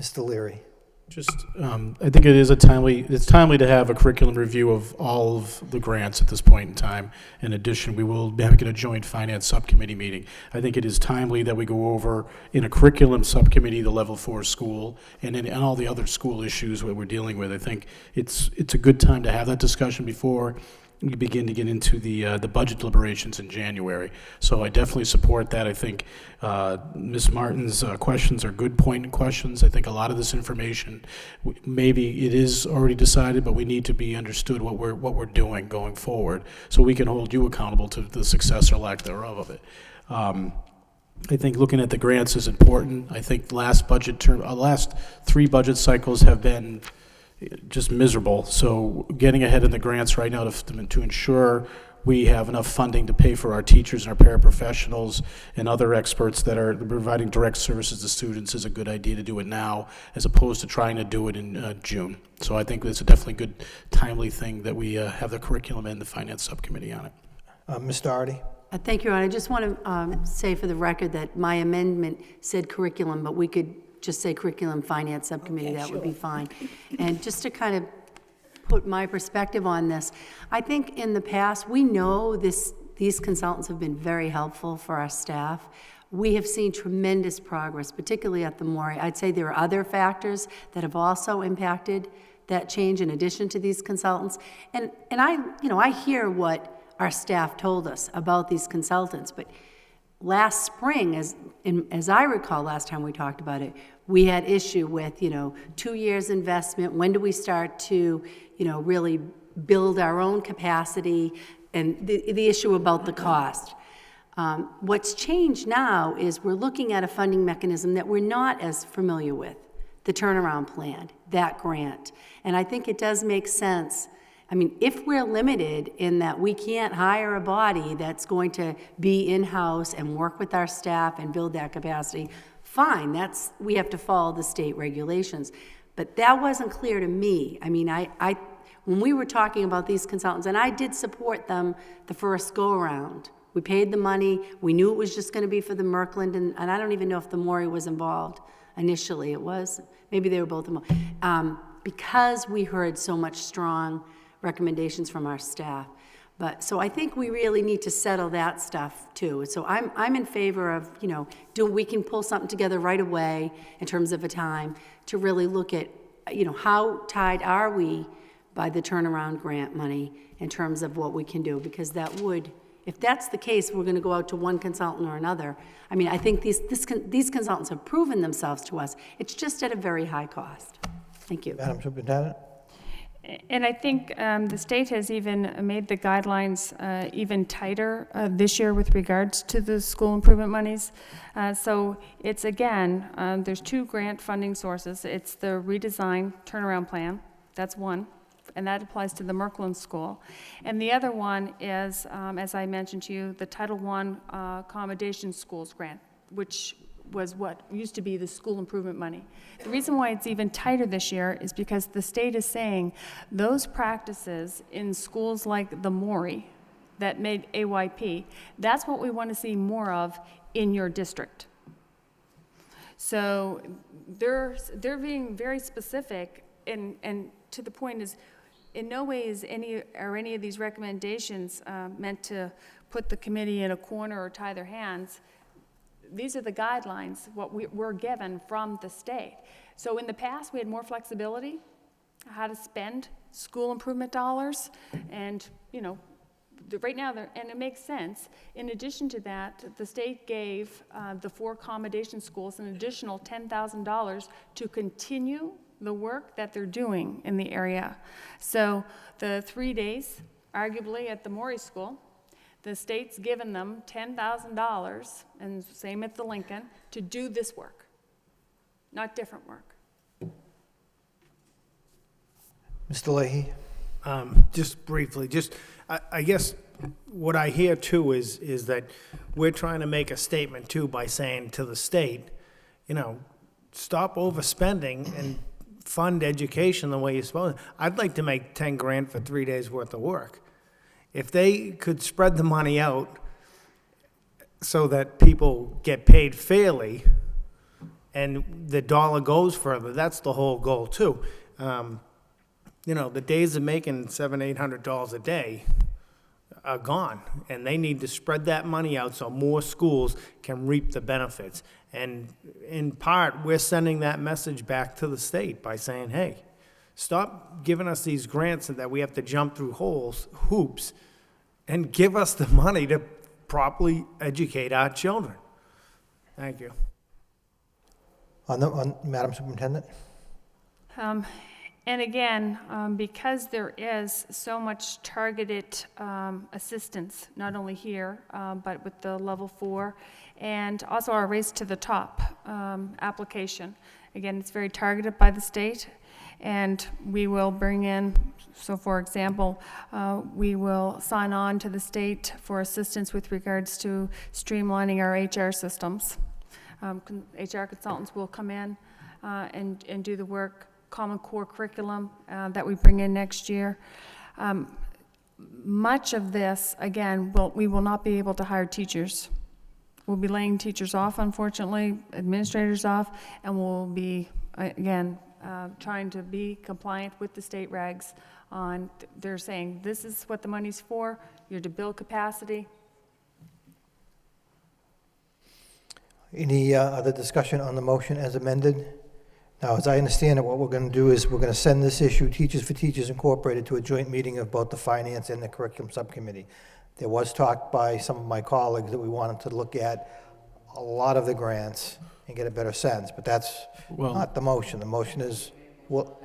Speaker 1: Mr. Leary.
Speaker 17: I think it's timely to have a curriculum review of all of the grants at this point in time. In addition, we will be having a joint finance subcommittee meeting. I think it is timely that we go over in a curriculum subcommittee the level 4 school and all the other school issues that we're dealing with. I think it's a good time to have that discussion before we begin to get into the budget deliberations in January. So I definitely support that. I think Ms. Martin's questions are good point questions. I think a lot of this information, maybe it is already decided, but we need to be understood what we're doing going forward, so we can hold you accountable to the success or lack thereof of it. I think looking at the grants is important. I think last 3 budget cycles have been just miserable. So getting ahead in the grants right now to ensure we have enough funding to pay for our teachers and our paraprofessionals and other experts that are providing direct services to students is a good idea to do it now, as opposed to trying to do it in June. So I think it's a definitely good, timely thing that we have the curriculum and the finance subcommittee on it.
Speaker 1: Ms. Doherty?
Speaker 15: Thank you, Ron. I just want to say for the record that my amendment said curriculum, but we could just say curriculum finance subcommittee. Okay, that would be fine. And just to kind of put my perspective on this, I think in the past, we know these consultants have been very helpful for our staff. We have seen tremendous progress, particularly at the Maury. I'd say there are other factors that have also impacted that change in addition to these consultants. And I hear what our staff told us about these consultants, but last spring, as I recall last time we talked about it, we had issue with, 2 years investment. When do we start to, really build our own capacity, and the issue about the cost. What's changed now is we're looking at a funding mechanism that we're not as familiar with, the turnaround plan, that grant. And I think it does make sense. I mean, if we're limited in that we can't hire a body that's going to be in-house and work with our staff and build that capacity, fine, we have to follow the state regulations. But that wasn't clear to me. I mean, when we were talking about these consultants, and I did support them the first go-around, we paid the money, we knew it was just going to be for the Merkland, and I don't even know if the Maury was involved initially. It was, maybe they were both involved. Because we heard so much strong recommendations from our staff. So I think we really need to settle that stuff too. So I'm in favor of, we can pull something together right away in terms of a time to really look at, how tied are we by the turnaround grant money in terms of what we can do, because that would, if that's the case, we're going to go out to one consultant or another. I mean, I think these consultants have proven themselves to us. It's just at a very high cost. Thank you.
Speaker 1: Madam Superintendent?
Speaker 5: And I think the state has even made the guidelines even tighter this year with regards to the school improvement monies. So it's, again, there's 2 grant funding sources. It's the redesign turnaround plan. That's one. And that applies to the Merkland School. And the other one is, as I mentioned to you, the Title I Accommodation Schools grant, which was what used to be the school improvement money. The reason why it's even tighter this year is because the state is saying those practices in schools like the Maury that made AYP, that's what we want to see more of in your district. So they're being very specific, and to the point is, in no way is any of these recommendations meant to put the committee in a corner or tie their hands. These are the guidelines, what we're given from the state. So in the past, we had more flexibility, how to spend school improvement dollars, and right now, and it makes sense. In addition to that, the state gave the 4 accommodation schools an additional $10,000 to continue the work that they're doing in the area. So the 3 days, arguably at the Maury School, the state's given them $10,000, and same at the Lincoln, to do this work, not different work.
Speaker 1: Mr. Leahy?
Speaker 16: Just briefly, I guess what I hear too is that we're trying to make a statement too by saying to the state, stop overspending and fund education the way you're supposed to. I'd like to make 10 grand for 3 days worth of work. If they could spread the money out so that people get paid fairly and the dollar goes further. That's the whole goal too. You know, the days of making $700-800 a day are gone, and they need to spread that money out so more schools can reap the benefits. And in part, we're sending that message back to the state by saying, hey, stop giving us these grants that we have to jump through hoops, and give us the money to properly educate our children. Thank you.
Speaker 1: On Madam Superintendent?
Speaker 5: And again, because there is so much targeted assistance, not only here, but with the level 4, and also our Race to the Top application. Again, it's very targeted by the state, and we will bring in, so for example, we will sign on to the state for assistance with regards to streamlining our HR systems. HR consultants will come in and do the work. Common Core curriculum that we bring in next year. Much of this, again, we will not be able to hire teachers. We'll be laying teachers off, unfortunately, administrators off, and we'll be, again, trying to be compliant with the state regs on, they're saying, this is what the money's for, you're to build capacity.
Speaker 1: Any other discussion on the motion as amended? Now, as I understand it, what we're going to do is we're going to send this issue, Teachers for Teachers Incorporated, to a joint meeting of both the Finance and the Curriculum Subcommittee. There was talk by some of my colleagues that we wanted to look at a lot of the grants and get a better sense, but that's not the motion. The motion is, well,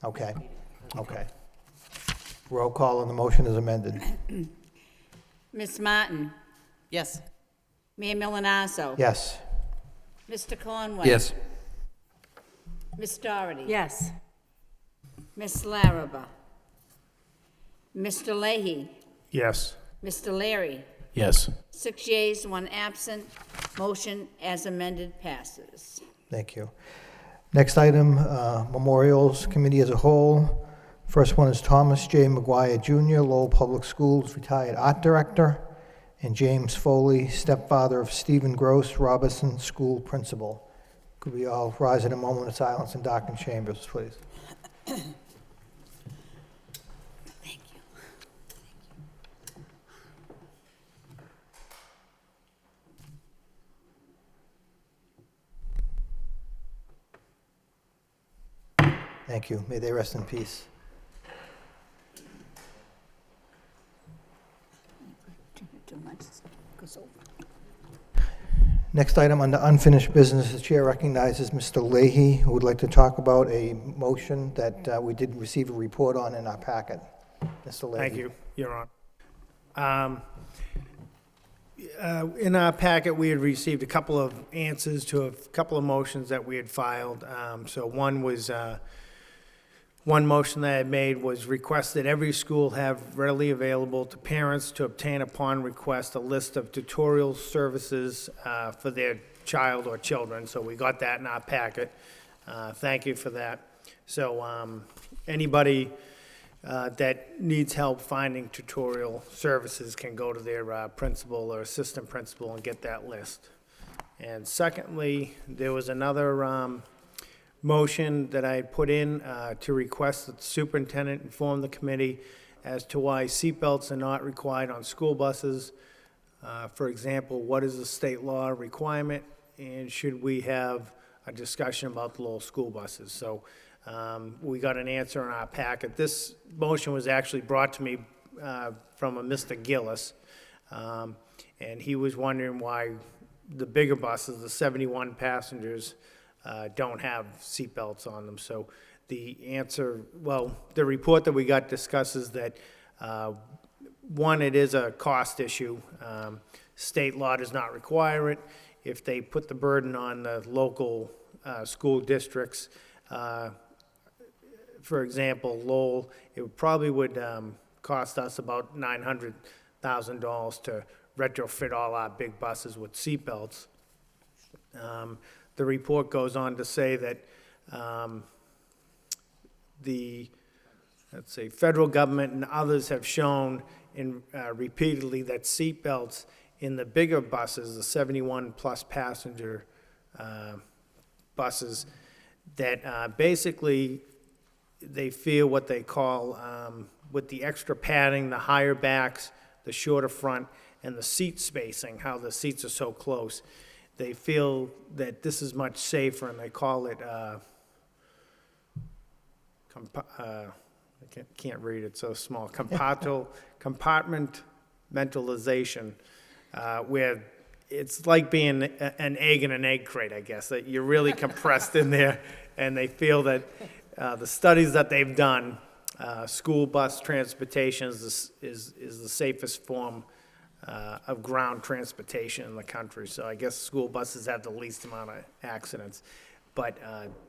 Speaker 1: okay. Roll call on the motion is amended.
Speaker 2: Ms. Martin?
Speaker 18: Yes.
Speaker 2: Mayor Milonazo?
Speaker 1: Yes.
Speaker 2: Mr. Conway?
Speaker 14: Yes.
Speaker 2: Ms. Doherty?
Speaker 15: Yes.
Speaker 2: Ms. Larrabee? Mr. Leahy?
Speaker 16: Yes.
Speaker 2: Mr. Leary?
Speaker 17: Yes.
Speaker 2: 6 yeas, 1 absent. Motion as amended passes.
Speaker 1: Thank you. Next item, Memorials Committee as a whole. First one is Thomas J. McGuire Jr., Lowell Public Schools retired art director, and James Foley, stepfather of Stephen Gross, Robertson School principal. Could we all rise in a moment of silence and darken chambers, please?
Speaker 2: Thank you.
Speaker 1: Thank you. May they rest in peace. Next item under unfinished business, the chair recognizes Mr. Leahy, who would like to talk about a motion that we did receive a report on in our packet. Mr. Leahy.
Speaker 16: Thank you, Your Honor. In our packet, we had received a couple of answers to a couple of motions that we had filed. So one was, one motion that I had made was request that every school have readily available to parents to obtain upon request a list of tutorial services for their child or children. So we got that in our packet. Thank you for that. So anybody that needs help finding tutorial services can go to their principal or assistant principal and get that list. And secondly, there was another motion that I had put in to request that the superintendent inform the committee as to why seatbelts are not required on school buses. For example, what is the state law requirement, and should we have a discussion about the Lowell school buses? So we got an answer in our packet. This motion was actually brought to me from a Mr. Gillis, and he was wondering why the bigger buses, the 71 passengers, don't have seatbelts on them. So the answer, well, the report that we got discusses that, one, it is a cost issue. State law does not require it. If they put the burden on the local school districts, for example, Lowell, it probably would cost us about $900,000 to retrofit all our big buses with seatbelts. The report goes on to say that the, let's say, federal government and others have shown repeatedly that seatbelts in the bigger buses, the 71 plus passenger buses that basically they feel what they call, with the extra padding, the higher backs, the shorter front, and the seat spacing, how the seats are so close. They feel that this is much safer, and they call it, I can't read it so small, compartmentalization, where it's like being an egg in an egg crate, I guess, that you're really compressed in there, and they feel that the studies that they've done, school bus transportation is the safest form of ground transportation in the country. So I guess school buses have the least amount of accidents. But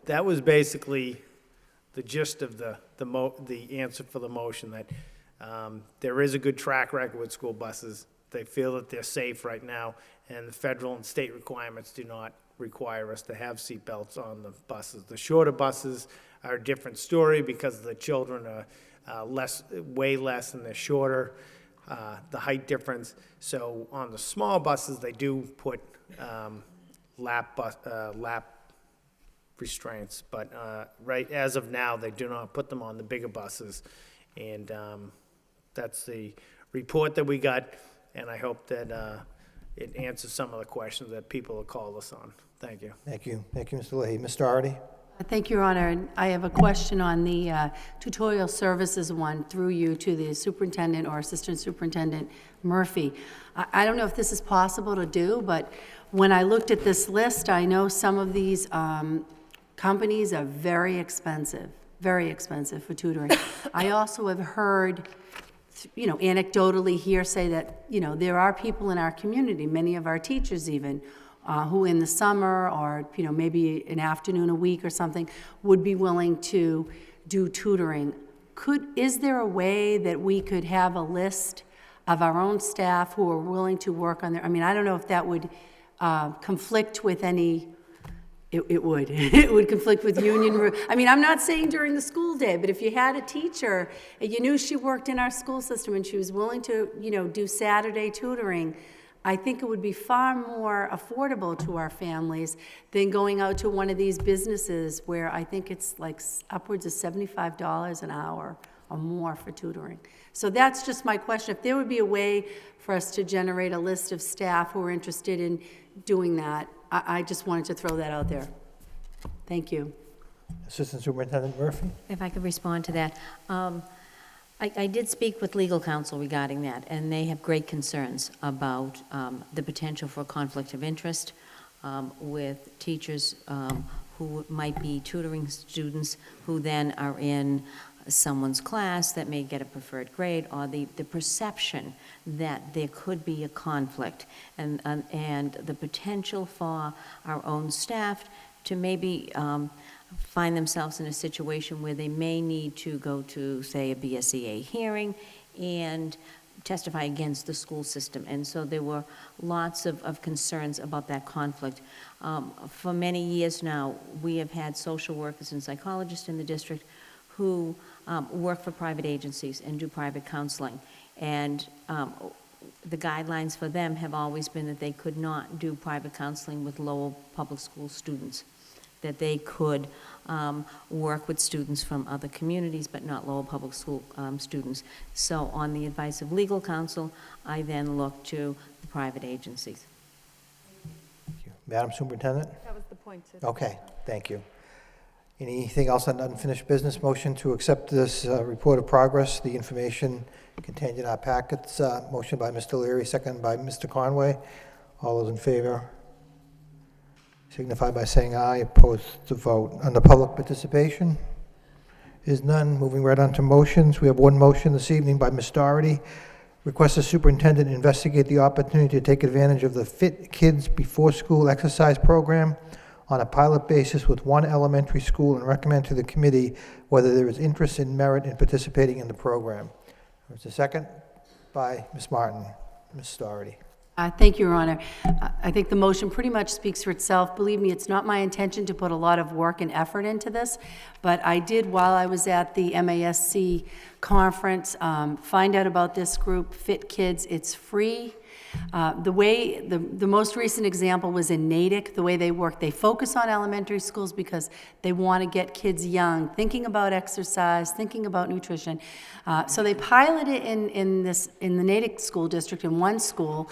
Speaker 16: that was basically the gist of the answer for the motion, that there is a good track record with school buses. They feel that they're safe right now, and the federal and state requirements do not require us to have seatbelts on the buses. The shorter buses are a different story because the children are way less, and they're shorter, the height difference. So on the small buses, they do put lap restraints, but right as of now, they do not put them on the bigger buses, and that's the report that we got, and I hope that it answers some of the questions that people have called us on. Thank you.
Speaker 1: Thank you. Thank you, Mr. Leahy. Ms. Doherty?
Speaker 15: Thank you, Your Honor. And I have a question on the tutorial services one through you to the superintendent or assistant superintendent Murphy. I don't know if this is possible to do, but when I looked at this list, I know some of these companies are very expensive for tutoring. I also have heard, anecdotally hearsay that, there are people in our community, many of our teachers even, who in the summer or, maybe an afternoon a week or something would be willing to do tutoring. Is there a way that we could have a list of our own staff who are willing to work on their, I don't know if that would conflict with any, it would. It would conflict with union. I'm not saying during the school day, but if you had a teacher and you knew she worked in our school system and she was willing to, do Saturday tutoring, I think it would be far more affordable to our families than going out to one of these businesses where I think it's like upwards of $75 an hour or more for tutoring. So that's just my question. If there would be a way for us to generate a list of staff who are interested in doing that, I just wanted to throw that out there. Thank you.
Speaker 1: Assistant Superintendent Murphy?
Speaker 2: If I could respond to that. I did speak with legal counsel regarding that, and they have great concerns about the potential for conflict of interest with teachers who might be tutoring students who then are in someone's class that may get a preferred grade, or the perception that there could be a conflict, and the potential for our own staff to maybe find themselves in a situation where they may need to go to, say, a BSEA hearing and testify against the school system. And so there were lots of concerns about that conflict. For many years now, we have had social workers and psychologists in the district who work for private agencies and do private counseling. And the guidelines for them have always been that they could not do private counseling with Lowell public school students, that they could work with students from other communities, but not Lowell public school students. So on the advice of legal counsel, I then looked to the private agencies.
Speaker 1: Thank you. Madam Superintendent?
Speaker 5: That was the point.
Speaker 1: Okay, thank you. Anything else on unfinished business? Motion to accept this report of progress, the information contained in our packets. Motion by Mr. Leary, second by Mr. Conway. All those in favor signify by saying aye. Opposed to vote. Under public participation is none. Moving right on to motions. We have one motion this evening by Ms. Doherty. Request the superintendent investigate the opportunity to take advantage of the Fit Kids Before School exercise program on a pilot basis with one elementary school and recommend to the committee whether there is interest and merit in participating in the program. There's a second by Ms. Martin. Ms. Doherty.
Speaker 15: Thank you, Your Honor. I think the motion pretty much speaks for itself. Believe me, it's not my intention to put a lot of work and effort into this, but I did, while I was at the MASC conference, find out about this group, Fit Kids. It's free. The most recent example was in Natick, the way they work. They focus on elementary schools because they want to get kids young, thinking about exercise, thinking about nutrition. So they pilot it in the Natick school district in one school.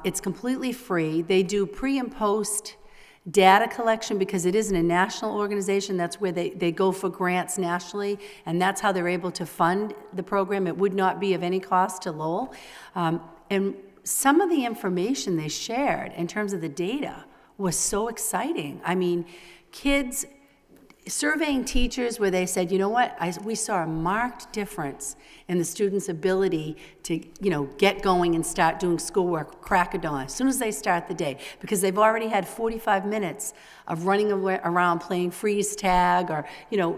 Speaker 15: It's completely free. They do pre and post data collection because it isn't a national organization. That's where they go for grants nationally, and that's how they're able to fund the program. It would not be of any cost to Lowell. And some of the information they shared in terms of the data was so exciting. I mean, kids surveying teachers where they said, you know what, we saw a marked difference in the students' ability to, get going and start doing schoolwork, crack of dawn, as soon as they start the day, because they've already had 45 minutes of running around playing freeze tag, or,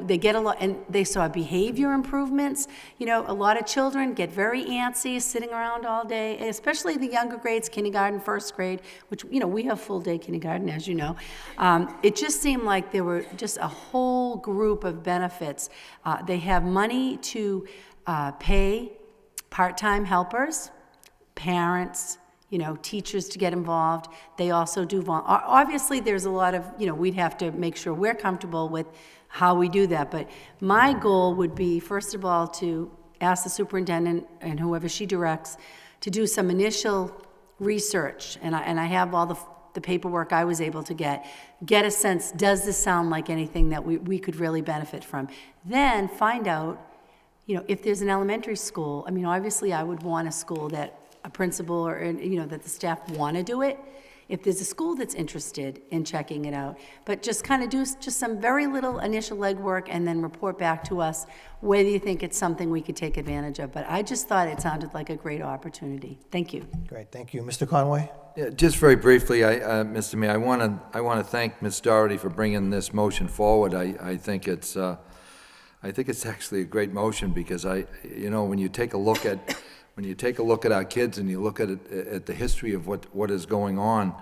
Speaker 15: they get a lot, and they saw behavior improvements. A lot of children get very antsy sitting around all day, especially the younger grades, kindergarten, first grade, which, we have full day kindergarten, as you know. It just seemed like there were just a whole group of benefits. They have money to pay part-time helpers, parents, teachers to get involved. They also do, obviously there's a lot of, we'd have to make sure we're comfortable with how we do that. But my goal would be, first of all, to ask the superintendent and whoever she directs to do some initial research. And I have all the paperwork I was able to get a sense, does this sound like anything that we could really benefit from? Then find out, if there's an elementary school. I mean, obviously I would want a school that a principal or, that the staff want to do it. If there's a school that's interested in checking it out, but just kind of do just some very little initial legwork and then report back to us whether you think it's something we could take advantage of. But I just thought it sounded like a great opportunity. Thank you.
Speaker 1: Great, thank you. Mr. Conway?
Speaker 14: Yeah, just very briefly, Mr. Mayor, I want to thank Ms. Doherty for bringing this motion forward. I think it's actually a great motion because when you take a look at our kids and you look at the history of what is going on,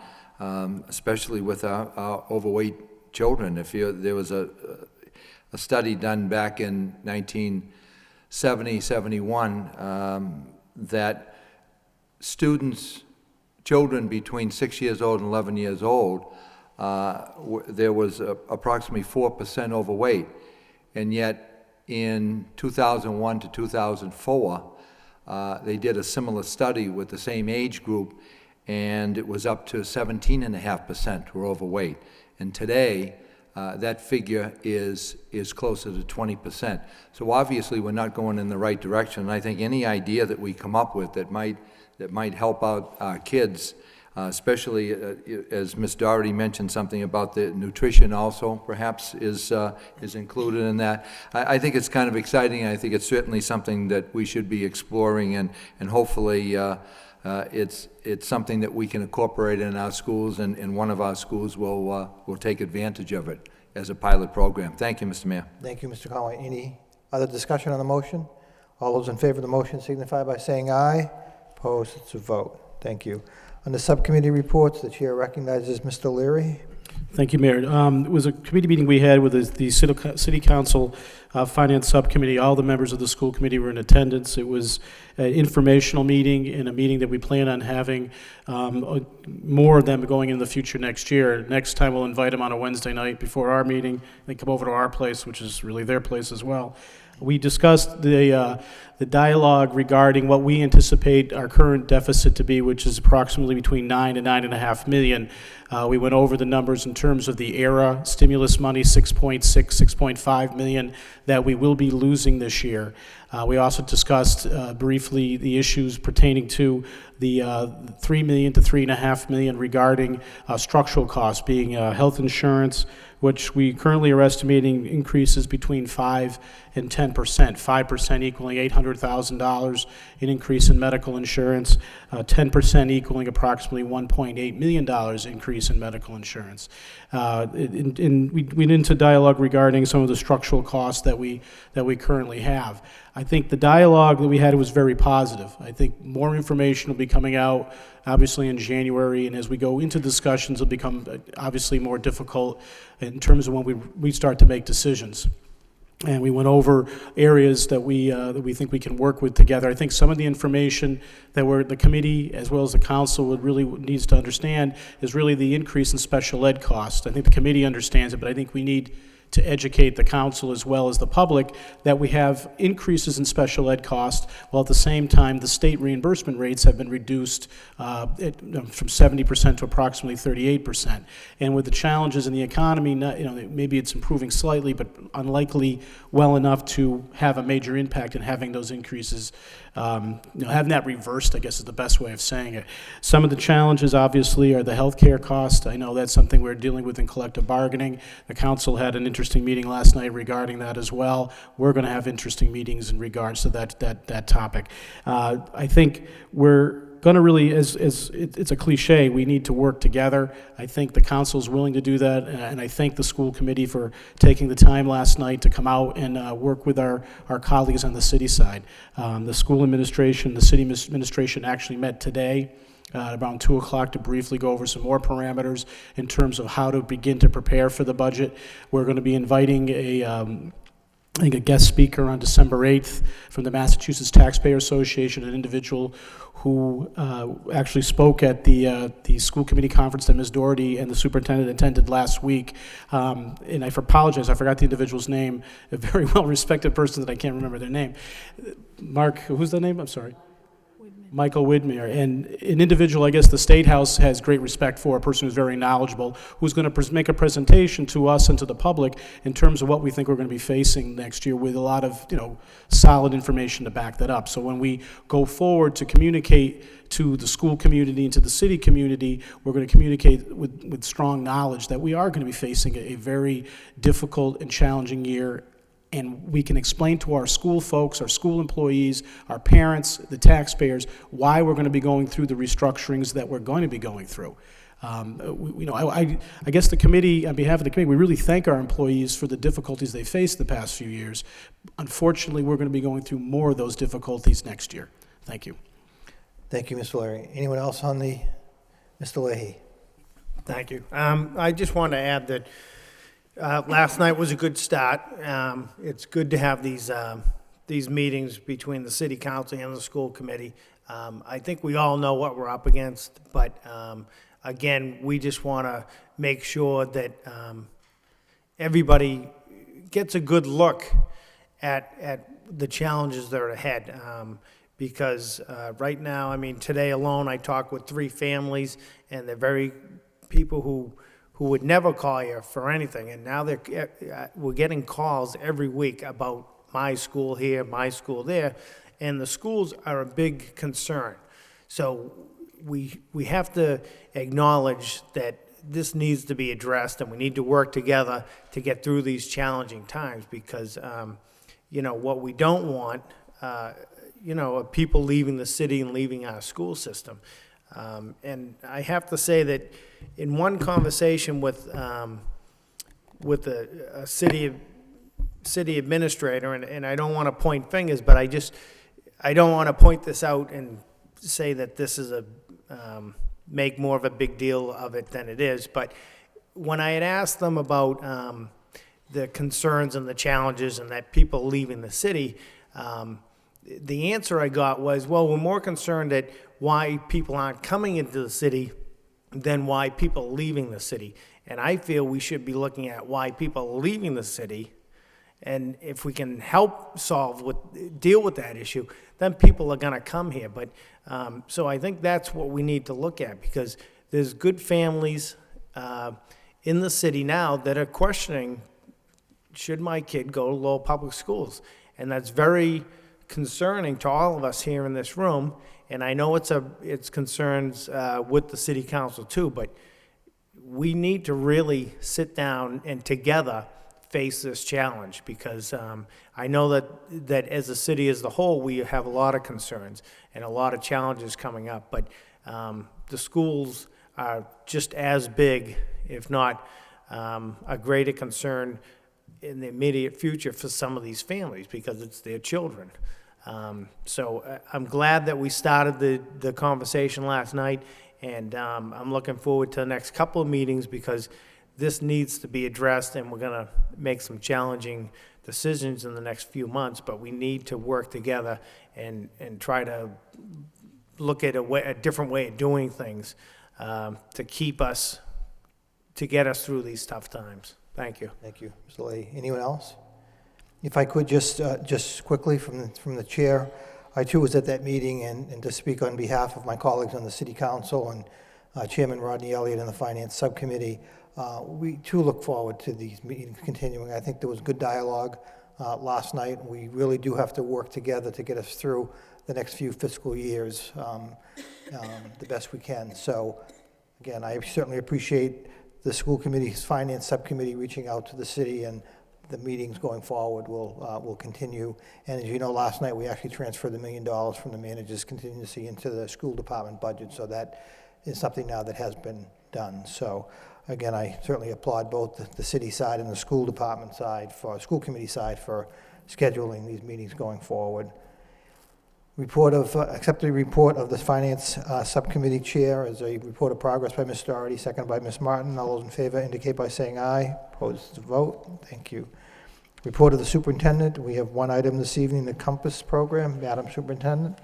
Speaker 14: especially with our overweight children. There was a study done back in 1970, 71 that children between 6 years old and 11 years old, there was approximately 4% overweight, and yet in 2001 to 2004, they did a similar study with the same age group, and it was up to 17.5% were overweight. And today, that figure is closer to 20%. So obviously, we're not going in the right direction. And I think any idea that we come up with that might help out our kids, especially as Ms. Doherty mentioned something about the nutrition also, perhaps is included in that. I think it's kind of exciting. I think it's certainly something that we should be exploring, and hopefully it's something that we can incorporate in our schools, and one of our schools will take advantage of it as a pilot program. Thank you, Mr. Mayor.
Speaker 1: Thank you, Mr. Conway. Any other discussion on the motion? All those in favor of the motion signify by saying aye. Opposed, it's a vote. Thank you. On the subcommittee reports, the chair recognizes Mr. Leary.
Speaker 17: Thank you, Mayor. It was a committee meeting we had with the City Council Finance Subcommittee. All the members of the school committee were in attendance. It was an informational meeting and a meeting that we plan on having more of them going in the future next year. Next time we'll invite them on a Wednesday night before our meeting. They come over to our place, which is really their place as well. We discussed the dialogue regarding what we anticipate our current deficit to be, which is approximately between $9 and $9.5 million. We went over the numbers in terms of the ERA stimulus money, $6.5 million that we will be losing this year. We also discussed briefly the issues pertaining to the $3 million to $3.5 million regarding structural costs, being health insurance, which we currently are estimating increases between 5 and 10%, 5% equaling $800,000 in increase in medical insurance, 10% equaling approximately $1.8 million increase in medical insurance. And we went into dialogue regarding some of the structural costs that we currently have. I think the dialogue that we had was very positive. I think more information will be coming out, obviously, in January, and as we go into discussions, it'll become obviously more difficult in terms of when we start to make decisions. And we went over areas that we think we can work with together. I think some of the information that the committee, as well as the council, needs to understand is really the increase in special ed costs. I think the committee understands it, but I think we need to educate the council as well as the public that we have increases in special ed costs, while at the same time the state reimbursement rates have been reduced from 70% to approximately 38%. And with the challenges in the economy, maybe it's improving slightly, but unlikely well enough to have a major impact in having those increases. Having that reversed, I guess, is the best way of saying it. Some of the challenges, obviously, are the healthcare cost. I know that's something we're dealing with in collective bargaining. The council had an interesting meeting last night regarding that as well. We're going to have interesting meetings in regards to that topic. I think we're going to really, it's a cliche, we need to work together. I think the council is willing to do that, and I thank the school committee for taking the time last night to come out and work with our colleagues on the city side. The school administration, the city administration actually met today around 2 o'clock to briefly go over some more parameters in terms of how to begin to prepare for the budget. We're going to be inviting a guest speaker on December 8th from the Massachusetts Taxpayer Association, an individual who actually spoke at the school committee conference that Ms. Doherty and the superintendent attended last week. And I apologize, I forgot the individual's name, a very well-respected person that I can't remember their name. Mark, who's the name? I'm sorry. Michael Widmer, and an individual I guess the State House has great respect for, a person who's very knowledgeable, who's going to make a presentation to us and to the public in terms of what we think we're going to be facing next year with a lot of solid information to back that up. So when we go forward to communicate to the school community and to the city community, we're going to communicate with strong knowledge that we are going to be facing a very difficult and challenging year. And we can explain to our school folks, our school employees, our parents, the taxpayers, why we're going to be going through the restructurings that we're going to be going through. I guess the committee, on behalf of the committee, we really thank our employees for the difficulties they faced the past few years. Unfortunately, we're going to be going through more of those difficulties next year. Thank you.
Speaker 1: Thank you, Mr. Larry. Anyone else on Mr. Leahy?
Speaker 16: Thank you. I just want to add that last night was a good start. It's good to have these meetings between the city council and the school committee. I think we all know what we're up against, but again, we just want to make sure that everybody gets a good look at the challenges that are ahead. Because right now, I mean, today alone, I talked with 3 families, and they're very people who would never call you for anything, and now we're getting calls every week about my school here, my school there, and the schools are a big concern. So we have to acknowledge that this needs to be addressed, and we need to work together to get through these challenging times, because what we don't want, are people leaving the city and leaving our school system. And I have to say that in one conversation with a city administrator, and I don't want to point fingers, but I don't want to point this out and say that this is make more of a big deal of it than it is. But when I had asked them about the concerns and the challenges and that people leaving the city, the answer I got was, well, we're more concerned at why people aren't coming into the city than why people are leaving the city. And I feel we should be looking at why people are leaving the city, and if we can help deal with that issue, then people are going to come here. But so I think that's what we need to look at, because there's good families in the city now that are questioning, should my kid go to Lowell Public Schools? And that's very concerning to all of us here in this room, and I know it's concerns with the city council too, but we need to really sit down and together face this challenge, because I know that as a city as a whole, we have a lot of concerns and a lot of challenges coming up, but the schools are just as big, if not a greater concern in the immediate future for some of these families, because it's their children. So I'm glad that we started the conversation last night, and I'm looking forward to the next couple of meetings, because this needs to be addressed, and we're going to make some challenging decisions in the next few months, but we need to work together and try to look at a different way of doing things to get us through these tough times. Thank you.
Speaker 1: Thank you, Mr. Leahy. Anyone else? If I could just quickly from the chair, I too was at that meeting, and to speak on behalf of my colleagues on the City Council and Chairman Rodney Elliott and the Finance Subcommittee, we too look forward to these meetings continuing. I think there was good dialogue last night. We really do have to work together to get us through the next few fiscal years the best we can. So, again, I certainly appreciate the school committee's Finance Subcommittee reaching out to the city, and the meetings going forward will continue. And as you know, last night we actually transferred $1 million from the manager's contingency into the school department budget, so that is something now that has been done. So again, I certainly applaud both the city side and the school department side, school committee side, for scheduling these meetings going forward. Accept the report of the Finance Subcommittee Chair as a report of progress by Ms. Doherty, seconded by Ms. Martin. All those in favor indicate by saying aye. Opposed to vote. Thank you. Report of the Superintendent. We have one item this evening, the Compass Program. Madam Superintendent.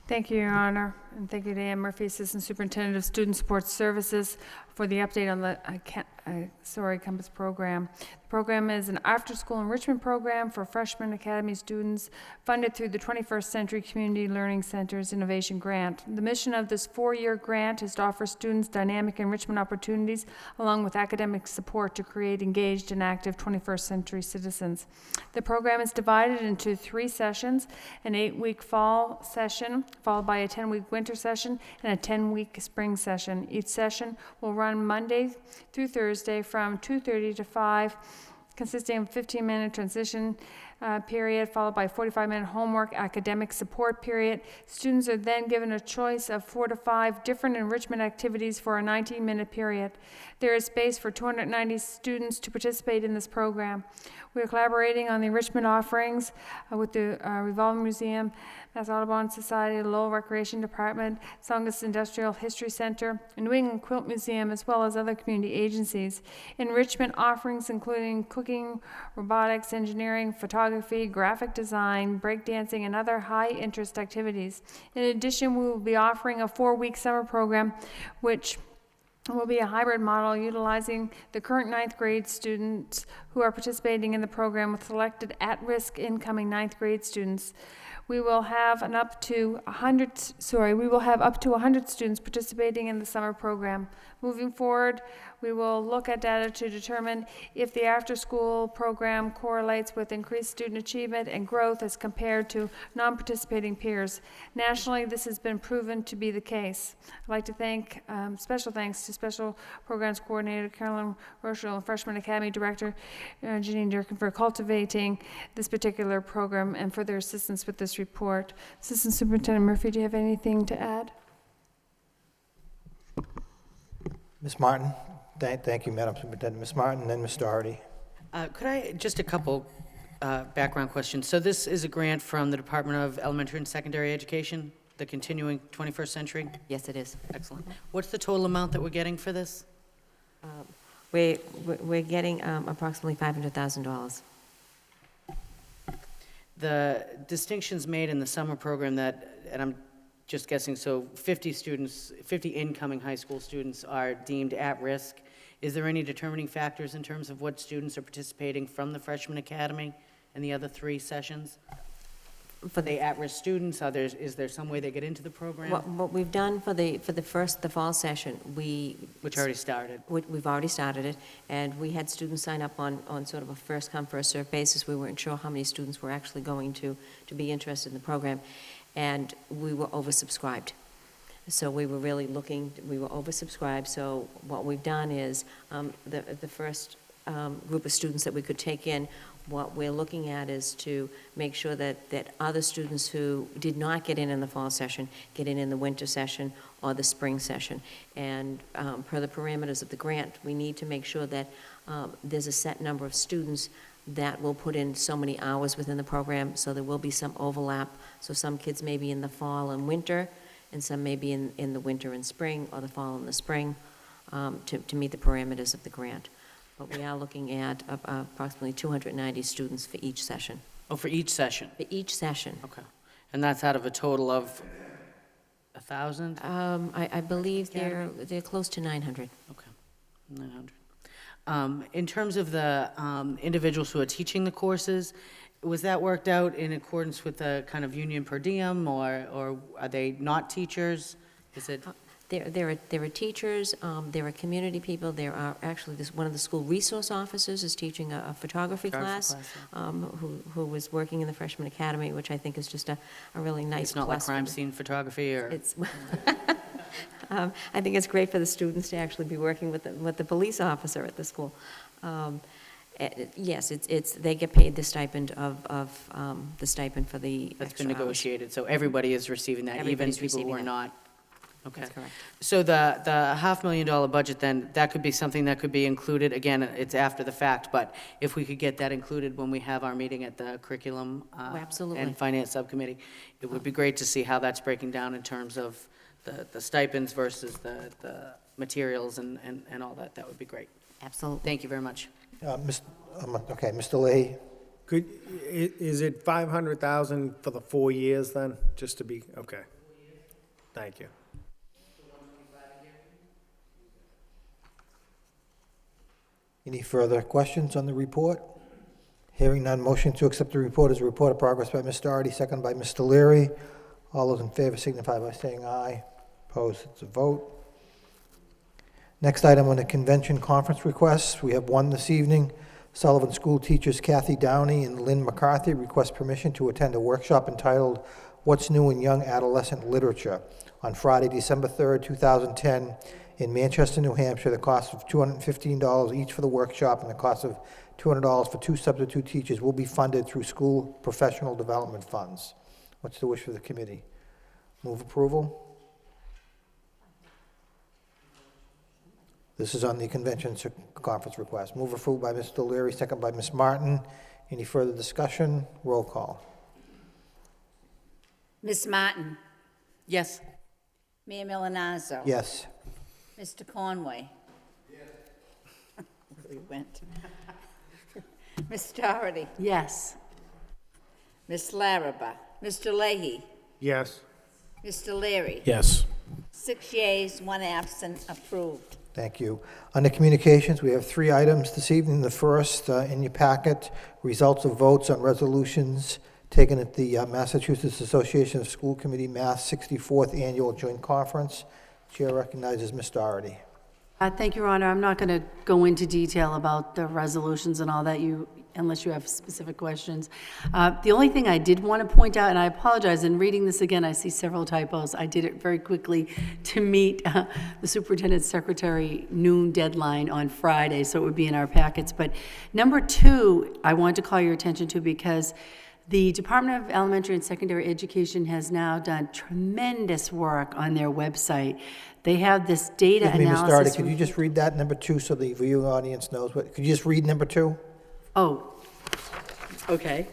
Speaker 5: Thank you, Your Honor, and thank you to Ann Murphy, Assistant Superintendent of Student Support Services, for the update on the Compass Program. The program is an after-school enrichment program for freshman academy students funded through the 21st Century Community Learning Center's Innovation Grant. The mission of this 4-year grant is to offer students dynamic enrichment opportunities along with academic support to create engaged and active 21st century citizens. The program is divided into 3 sessions: an 8-week fall session, followed by a 10-week winter session, and a 10-week spring session. Each session will run Monday through Thursday from 2:30 to 5, consisting of a 15-minute transition period, followed by a 45-minute homework academic support period. Students are then given a choice of 4 to 5 different enrichment activities for a 19-minute period. There is space for 290 students to participate in this program. We are collaborating on the enrichment offerings with the Revolving Museum, Mass Audubon Society, the Lowell Recreation Department, Songus Industrial History Center, and New England Quilt Museum, as well as other community agencies. Enrichment offerings including cooking, robotics, engineering, photography, graphic design, breakdancing, and other high-interest activities. In addition, we will be offering a 4-week summer program, which will be a hybrid model utilizing the current 9th grade students who are participating in the program with selected at-risk incoming 9th grade students. We will have up to 100 students participating in the summer program. Moving forward, we will look at data to determine if the after-school program correlates with increased student achievement and growth as compared to non-participating peers. Nationally, this has been proven to be the case. I'd like to thank, special thanks to Special Programs Coordinator Carolyn Rochelle and Freshman Academy Director Janine Durkin for cultivating this particular program and for their assistance with this report. Assistant Superintendent Murphy, do you have anything to add?
Speaker 1: Ms. Martin. Thank you, Madam Superintendent. Ms. Martin, then Ms. Doherty.
Speaker 18: Could I, just a couple background questions. So this is a grant from the Department of Elementary and Secondary Education, the continuing 21st century?
Speaker 2: Yes, it is.
Speaker 18: Excellent. What's the total amount that we're getting for this?
Speaker 2: We're getting approximately $500,000.
Speaker 18: The distinctions made in the summer program that, and I'm just guessing, so 50 incoming high school students are deemed at risk. Is there any determining factors in terms of what students are participating from the freshman academy and the other 3 sessions? For the at-risk students, is there some way they get into the program?
Speaker 2: What we've done for the fall session,
Speaker 18: which already started.
Speaker 2: We've already started it, and we had students sign up on sort of a first come first served basis. We weren't sure how many students were actually going to be interested in the program, and we were oversubscribed. So we were really we were oversubscribed. So what we've done is the first group of students that we could take in, what we're looking at is to make sure that other students who did not get in the fall session get in the winter session or the spring session. And per the parameters of the grant, we need to make sure that there's a set number of students that will put in so many hours within the program, so there will be some overlap. So some kids may be in the fall and winter, and some may be in the winter and spring, or the fall and the spring, to meet the parameters of the grant. but we are looking at approximately 290 students for each session.
Speaker 18: Oh, for each session?
Speaker 2: For each session.
Speaker 18: Okay. And that's out of a total of 1,000?
Speaker 2: I believe they're close to 900.
Speaker 18: Okay, 900. In terms of the individuals who are teaching the courses, was that worked out in accordance with the kind of union per diem, or are they not teachers? Is it?
Speaker 2: There are teachers, there are community people, there are actually, one of the school resource officers is teaching a photography class, who was working in the freshman academy, which I think is just a really nice
Speaker 18: It's not like
Speaker 2: plus
Speaker 18: crime scene photography, or?
Speaker 2: It's, I think it's great for the students to actually be working with the police officer at the school. Yes, they get paid the stipend the stipend for the
Speaker 18: That's
Speaker 2: extra
Speaker 18: been
Speaker 2: hours.
Speaker 18: negotiated, so everybody is receiving that, even
Speaker 2: Everybody's
Speaker 18: people who
Speaker 2: receiving
Speaker 18: are
Speaker 2: that.
Speaker 18: not? Okay.
Speaker 2: That's correct.
Speaker 18: So the $500,000 budget, then, that could be something that could be included, again, it's after the fact, but if we could get that included when we have our meeting at the curriculum
Speaker 2: absolutely.
Speaker 18: and finance subcommittee, it would be great to see how that's breaking down in terms of the stipends versus the materials and all that. That would be great.
Speaker 2: Absolutely.
Speaker 18: Thank you very much.
Speaker 1: Okay, Mr. Leahy?
Speaker 16: Is it 500,000 for the 4 years then, just to be, okay. Thank you.
Speaker 1: Any further questions on the report? Hearing none, motion to accept the report as a report of progress by Mr. Doherty, second by Mr. Leary. All those in favor signify by saying aye. Opposed, it's a vote. Next item on the convention conference requests. We have one this evening. Sullivan School teachers Kathy Downey and Lynn McCarthy request permission to attend a workshop entitled What's New in Young Adolescent Literature on Friday, December 3rd, 2010 in Manchester, New Hampshire. The cost of $215 each for the workshop and the cost of $200 for 2 substitute teachers will be funded through school professional development funds. What's the wish of the committee? Move approval? This is on the convention conference request. Move approval by Mr. Leary, second by Ms. Martin. Any further discussion? Roll call.
Speaker 19: Ms. Martin?
Speaker 18: Yes.
Speaker 19: Mayor Milanazzo?
Speaker 1: Yes.
Speaker 19: Mr. Conway? Yes. Where he went. Ms. Doherty?
Speaker 15: Yes.
Speaker 19: Ms. Larraba? Mr. Leahy?
Speaker 16: Yes.
Speaker 19: Mr. Leary?
Speaker 17: Yes.
Speaker 19: 6 yeas, 1 absent, approved.
Speaker 1: Thank you. Under communications, we have 3 items this evening. The first, in your packet, results of votes on resolutions taken at the Massachusetts Association of School Committee Mass 64th Annual Joint Conference. Chair recognizes Ms. Doherty.
Speaker 15: Thank you, Your Honor. I'm not going to go into detail about the resolutions and all that, unless you have specific questions. The only thing I did want to point out, and I apologize, in reading this again, I see several typos. I did it very quickly to meet the superintendent's secretary noon deadline on Friday, so it would be in our packets. But number 2, I want to call your attention to, because the Department of Elementary and Secondary Education has now done tremendous work on their website. They have this data
Speaker 1: Excuse me, Ms.
Speaker 15: analysis.
Speaker 1: Doherty, could you just read that, number 2, so the viewing audience knows what, could you just read number 2?
Speaker 15: Oh, okay.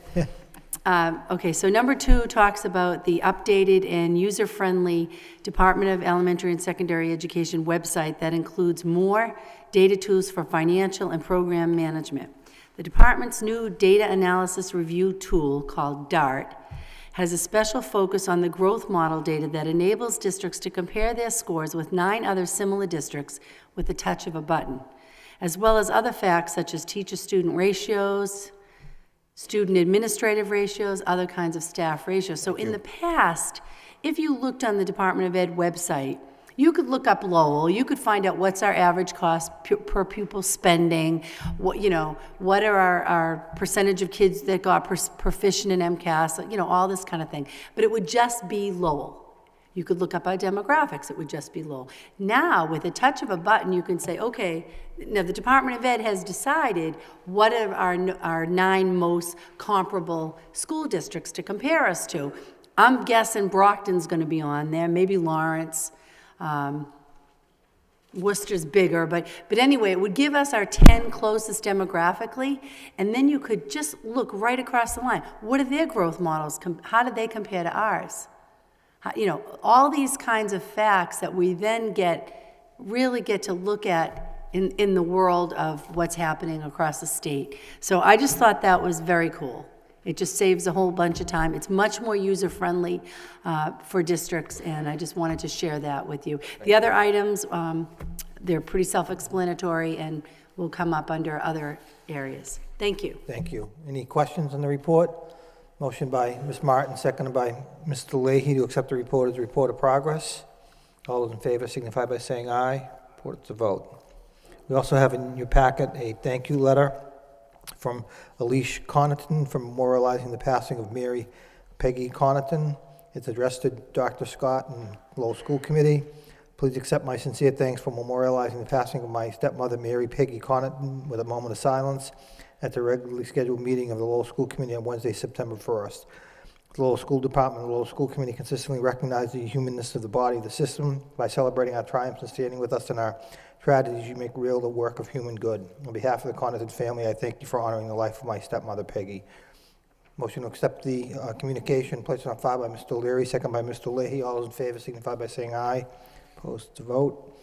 Speaker 15: Okay, so number 2 talks about the updated and user-friendly Department of Elementary and Secondary Education website that includes more data tools for financial and program management. The department's new data analysis review tool, called DART, has a special focus on the growth model data that enables districts to compare their scores with 9 other similar districts with the touch of a button, as well as other facts such as teacher-student ratios, student administrative ratios, other kinds of staff ratios. So in the past, if you looked on the Department of Ed website, you could look up Lowell, you could find out what's our average cost per pupil spending, what are our percentage of kids that got proficient in MCAS, all this kind of thing. But it would just be Lowell. You could look up our demographics, it would just be Lowell. Now, with a touch of a button, you can say, okay, now the Department of Ed has decided what are our 9 most comparable school districts to compare us to. I'm guessing Brockton's going to be on there, maybe Lawrence. Worcester's bigger, but anyway, it would give us our 10 closest demographically, and then you could just look right across the line. What are their growth models? How do they compare to ours? All these kinds of facts that we then really get to look at in the world of what's happening across the state. So I just thought that was very cool. It just saves a whole bunch of time. It's much more user-friendly for districts, and I just wanted to share that with you. The other items, they're pretty self-explanatory and will come up under other areas. Thank you.
Speaker 1: Thank you. Any questions on the report? Motion by Ms. Martin, seconded by Mr. Leahy to accept the report as a report of progress. All those in favor signify by saying aye. Report to vote. We also have in your packet a thank you letter from Alicia Connaughton for memorializing the passing of Mary Peggy Connaughton. It's addressed to Dr. Scott and Lowell School Committee. Please accept my sincere thanks for memorializing the passing of my stepmother, Mary Peggy Connaughton, with a moment of silence at the regularly scheduled meeting of the Lowell School Committee on Wednesday, September 1st. The Lowell School Department and the Lowell School Committee consistently recognize the humanness of the body of the system by celebrating our triumphs and standing with us in our tragedies. You make real the work of human good. On behalf of the Connaughton family, I thank you for honoring the life of my stepmother, Peggy. Motion to accept the communication placed on file by Mr. Leary, second by Mr. Leahy. All those in favor signify by saying aye. Opposed to vote.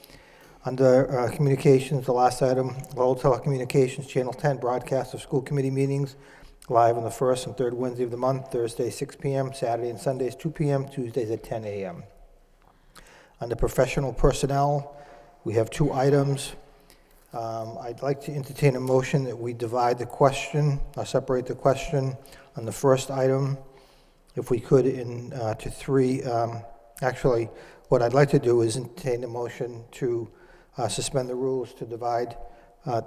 Speaker 1: Under communications, the last item, Lowell Telecommunications, Channel 10, broadcast of school committee meetings live on the first and third Wednesday of the month, Thursday 6 p.m., Saturday and Sundays 2 p.m., Tuesdays at 10 a.m. Under professional personnel, we have two items. I'd like to entertain a motion that we divide the question, or separate the question on the first item, if we could, to three. Actually, what I'd like to do is entertain a motion to suspend the rules to divide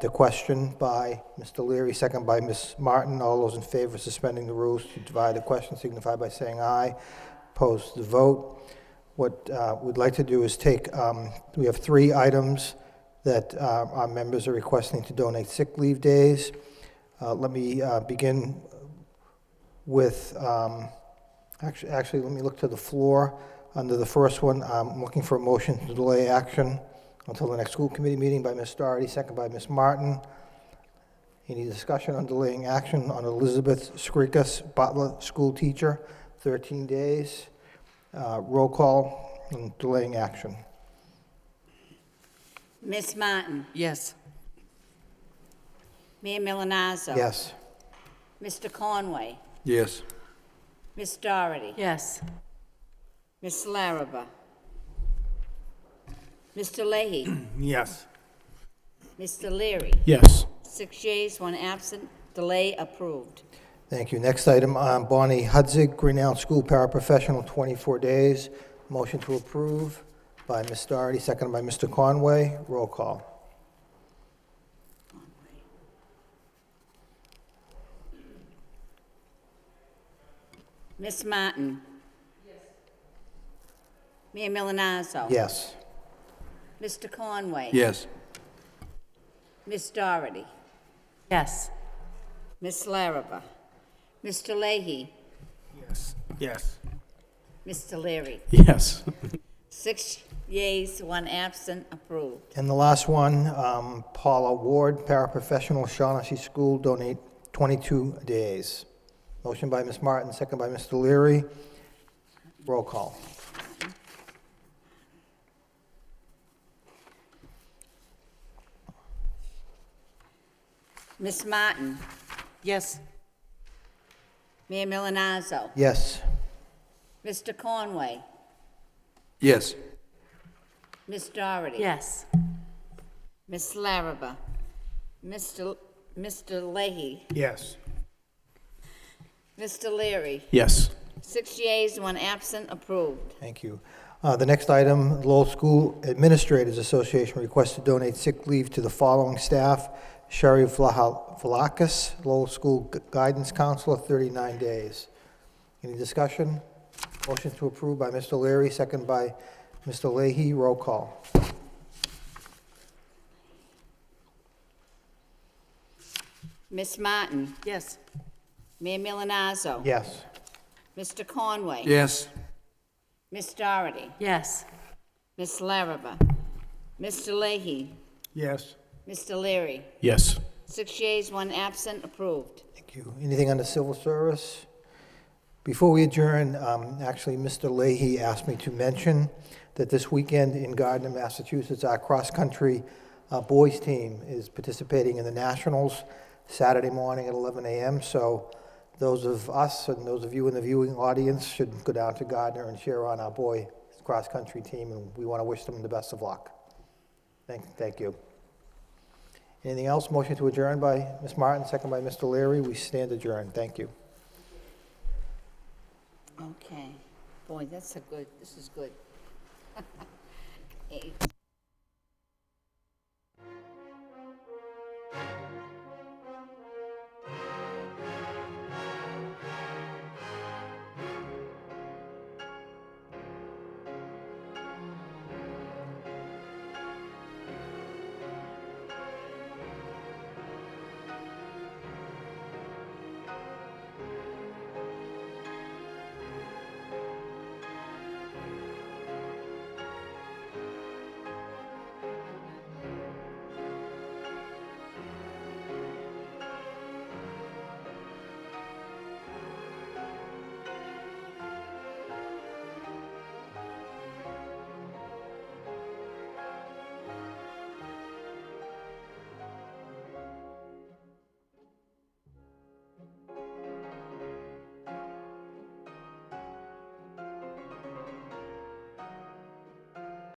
Speaker 1: the question by Mr. Leary, second by Ms. Martin. All those in favor of suspending the rules to divide the question signify by saying aye. Opposed to vote. What we'd like to do is take, we have three items that our members are requesting to donate sick leave days. Let me begin with, actually, let me look to the floor. Under the first one, I'm looking for a motion to delay action until the next school committee meeting by Ms. Doherty, second by Ms. Martin. Any discussion on delaying action on Elizabeth Skrikas, Butler school teacher, 13 days? Roll call on delaying action.
Speaker 19: Miss Martin?
Speaker 18: Yes.
Speaker 19: Mayor Milanazzo?
Speaker 1: Yes.
Speaker 19: Mr. Conway?
Speaker 14: Yes.
Speaker 19: Miss Doherty?
Speaker 15: Yes.
Speaker 19: Miss Larraba? Mr. Leahy?
Speaker 16: Yes.
Speaker 19: Mr. Leary?
Speaker 17: Yes.
Speaker 19: 6 yeas, 1 absent. Delay approved.
Speaker 1: Thank you. Next item, Bonnie Hudzig, Grinnell School Paraprofessional, 24 days. Motion to approve by Ms. Doherty, seconded by Mr. Conway. Roll call.
Speaker 19: Miss Martin? Yes. Mayor Milanazzo?
Speaker 1: Yes.
Speaker 19: Mr. Conway?
Speaker 14: Yes.
Speaker 19: Miss Doherty?
Speaker 15: Yes.
Speaker 19: Miss Larraba? Mr. Leahy?
Speaker 16: Yes. Yes.
Speaker 19: Mr. Leary?
Speaker 17: Yes.
Speaker 19: 6 yeas, 1 absent. Approved.
Speaker 1: And the last one, Paula Ward, Paraprofessional, Shaughnessy School, donate 22 days. Motion by Ms. Martin, second by Mr. Leary. Roll call.
Speaker 19: Miss Martin?
Speaker 18: Yes.
Speaker 19: Mayor Milanazzo?
Speaker 1: Yes.
Speaker 19: Mr. Conway?
Speaker 14: Yes.
Speaker 19: Miss Doherty?
Speaker 15: Yes.
Speaker 19: Miss Larraba? Mr. Leahy?
Speaker 16: Yes.
Speaker 19: Mr. Leary?
Speaker 17: Yes.
Speaker 19: 6 yeas, 1 absent. Approved.
Speaker 1: Thank you. The next item, Lowell School Administrators Association requests to donate sick leave to the following staff. Sherry Vlahakis, Lowell School Guidance Counselor, 39 days. Any discussion? Motion to approve by Mr. Leary, second by Mr. Leahy. Roll call.
Speaker 19: Miss Martin?
Speaker 18: Yes.
Speaker 19: Mayor Milanazzo?
Speaker 1: Yes.
Speaker 19: Mr. Conway?
Speaker 14: Yes.
Speaker 19: Miss Doherty?
Speaker 15: Yes.
Speaker 19: Miss Larraba? Mr. Leahy?
Speaker 16: Yes.
Speaker 19: Mr. Leary?
Speaker 17: Yes.
Speaker 19: 6 yeas, 1 absent. Approved.
Speaker 1: Thank you. Anything under civil service? Before we adjourn, actually, Mr. Leahy asked me to mention that this weekend in Gardner, Massachusetts, our cross-country boys team is participating in the Nationals Saturday morning at 11 a.m. So those of us and those of you in the viewing audience should go down to Gardner and cheer on our boys cross-country team, and we want to wish them the best of luck. Thank you. Anything else? Motion to adjourn by Ms. Martin, second by Mr. Leary. We stand adjourned. Thank you.
Speaker 19: Okay. Boy, this is good.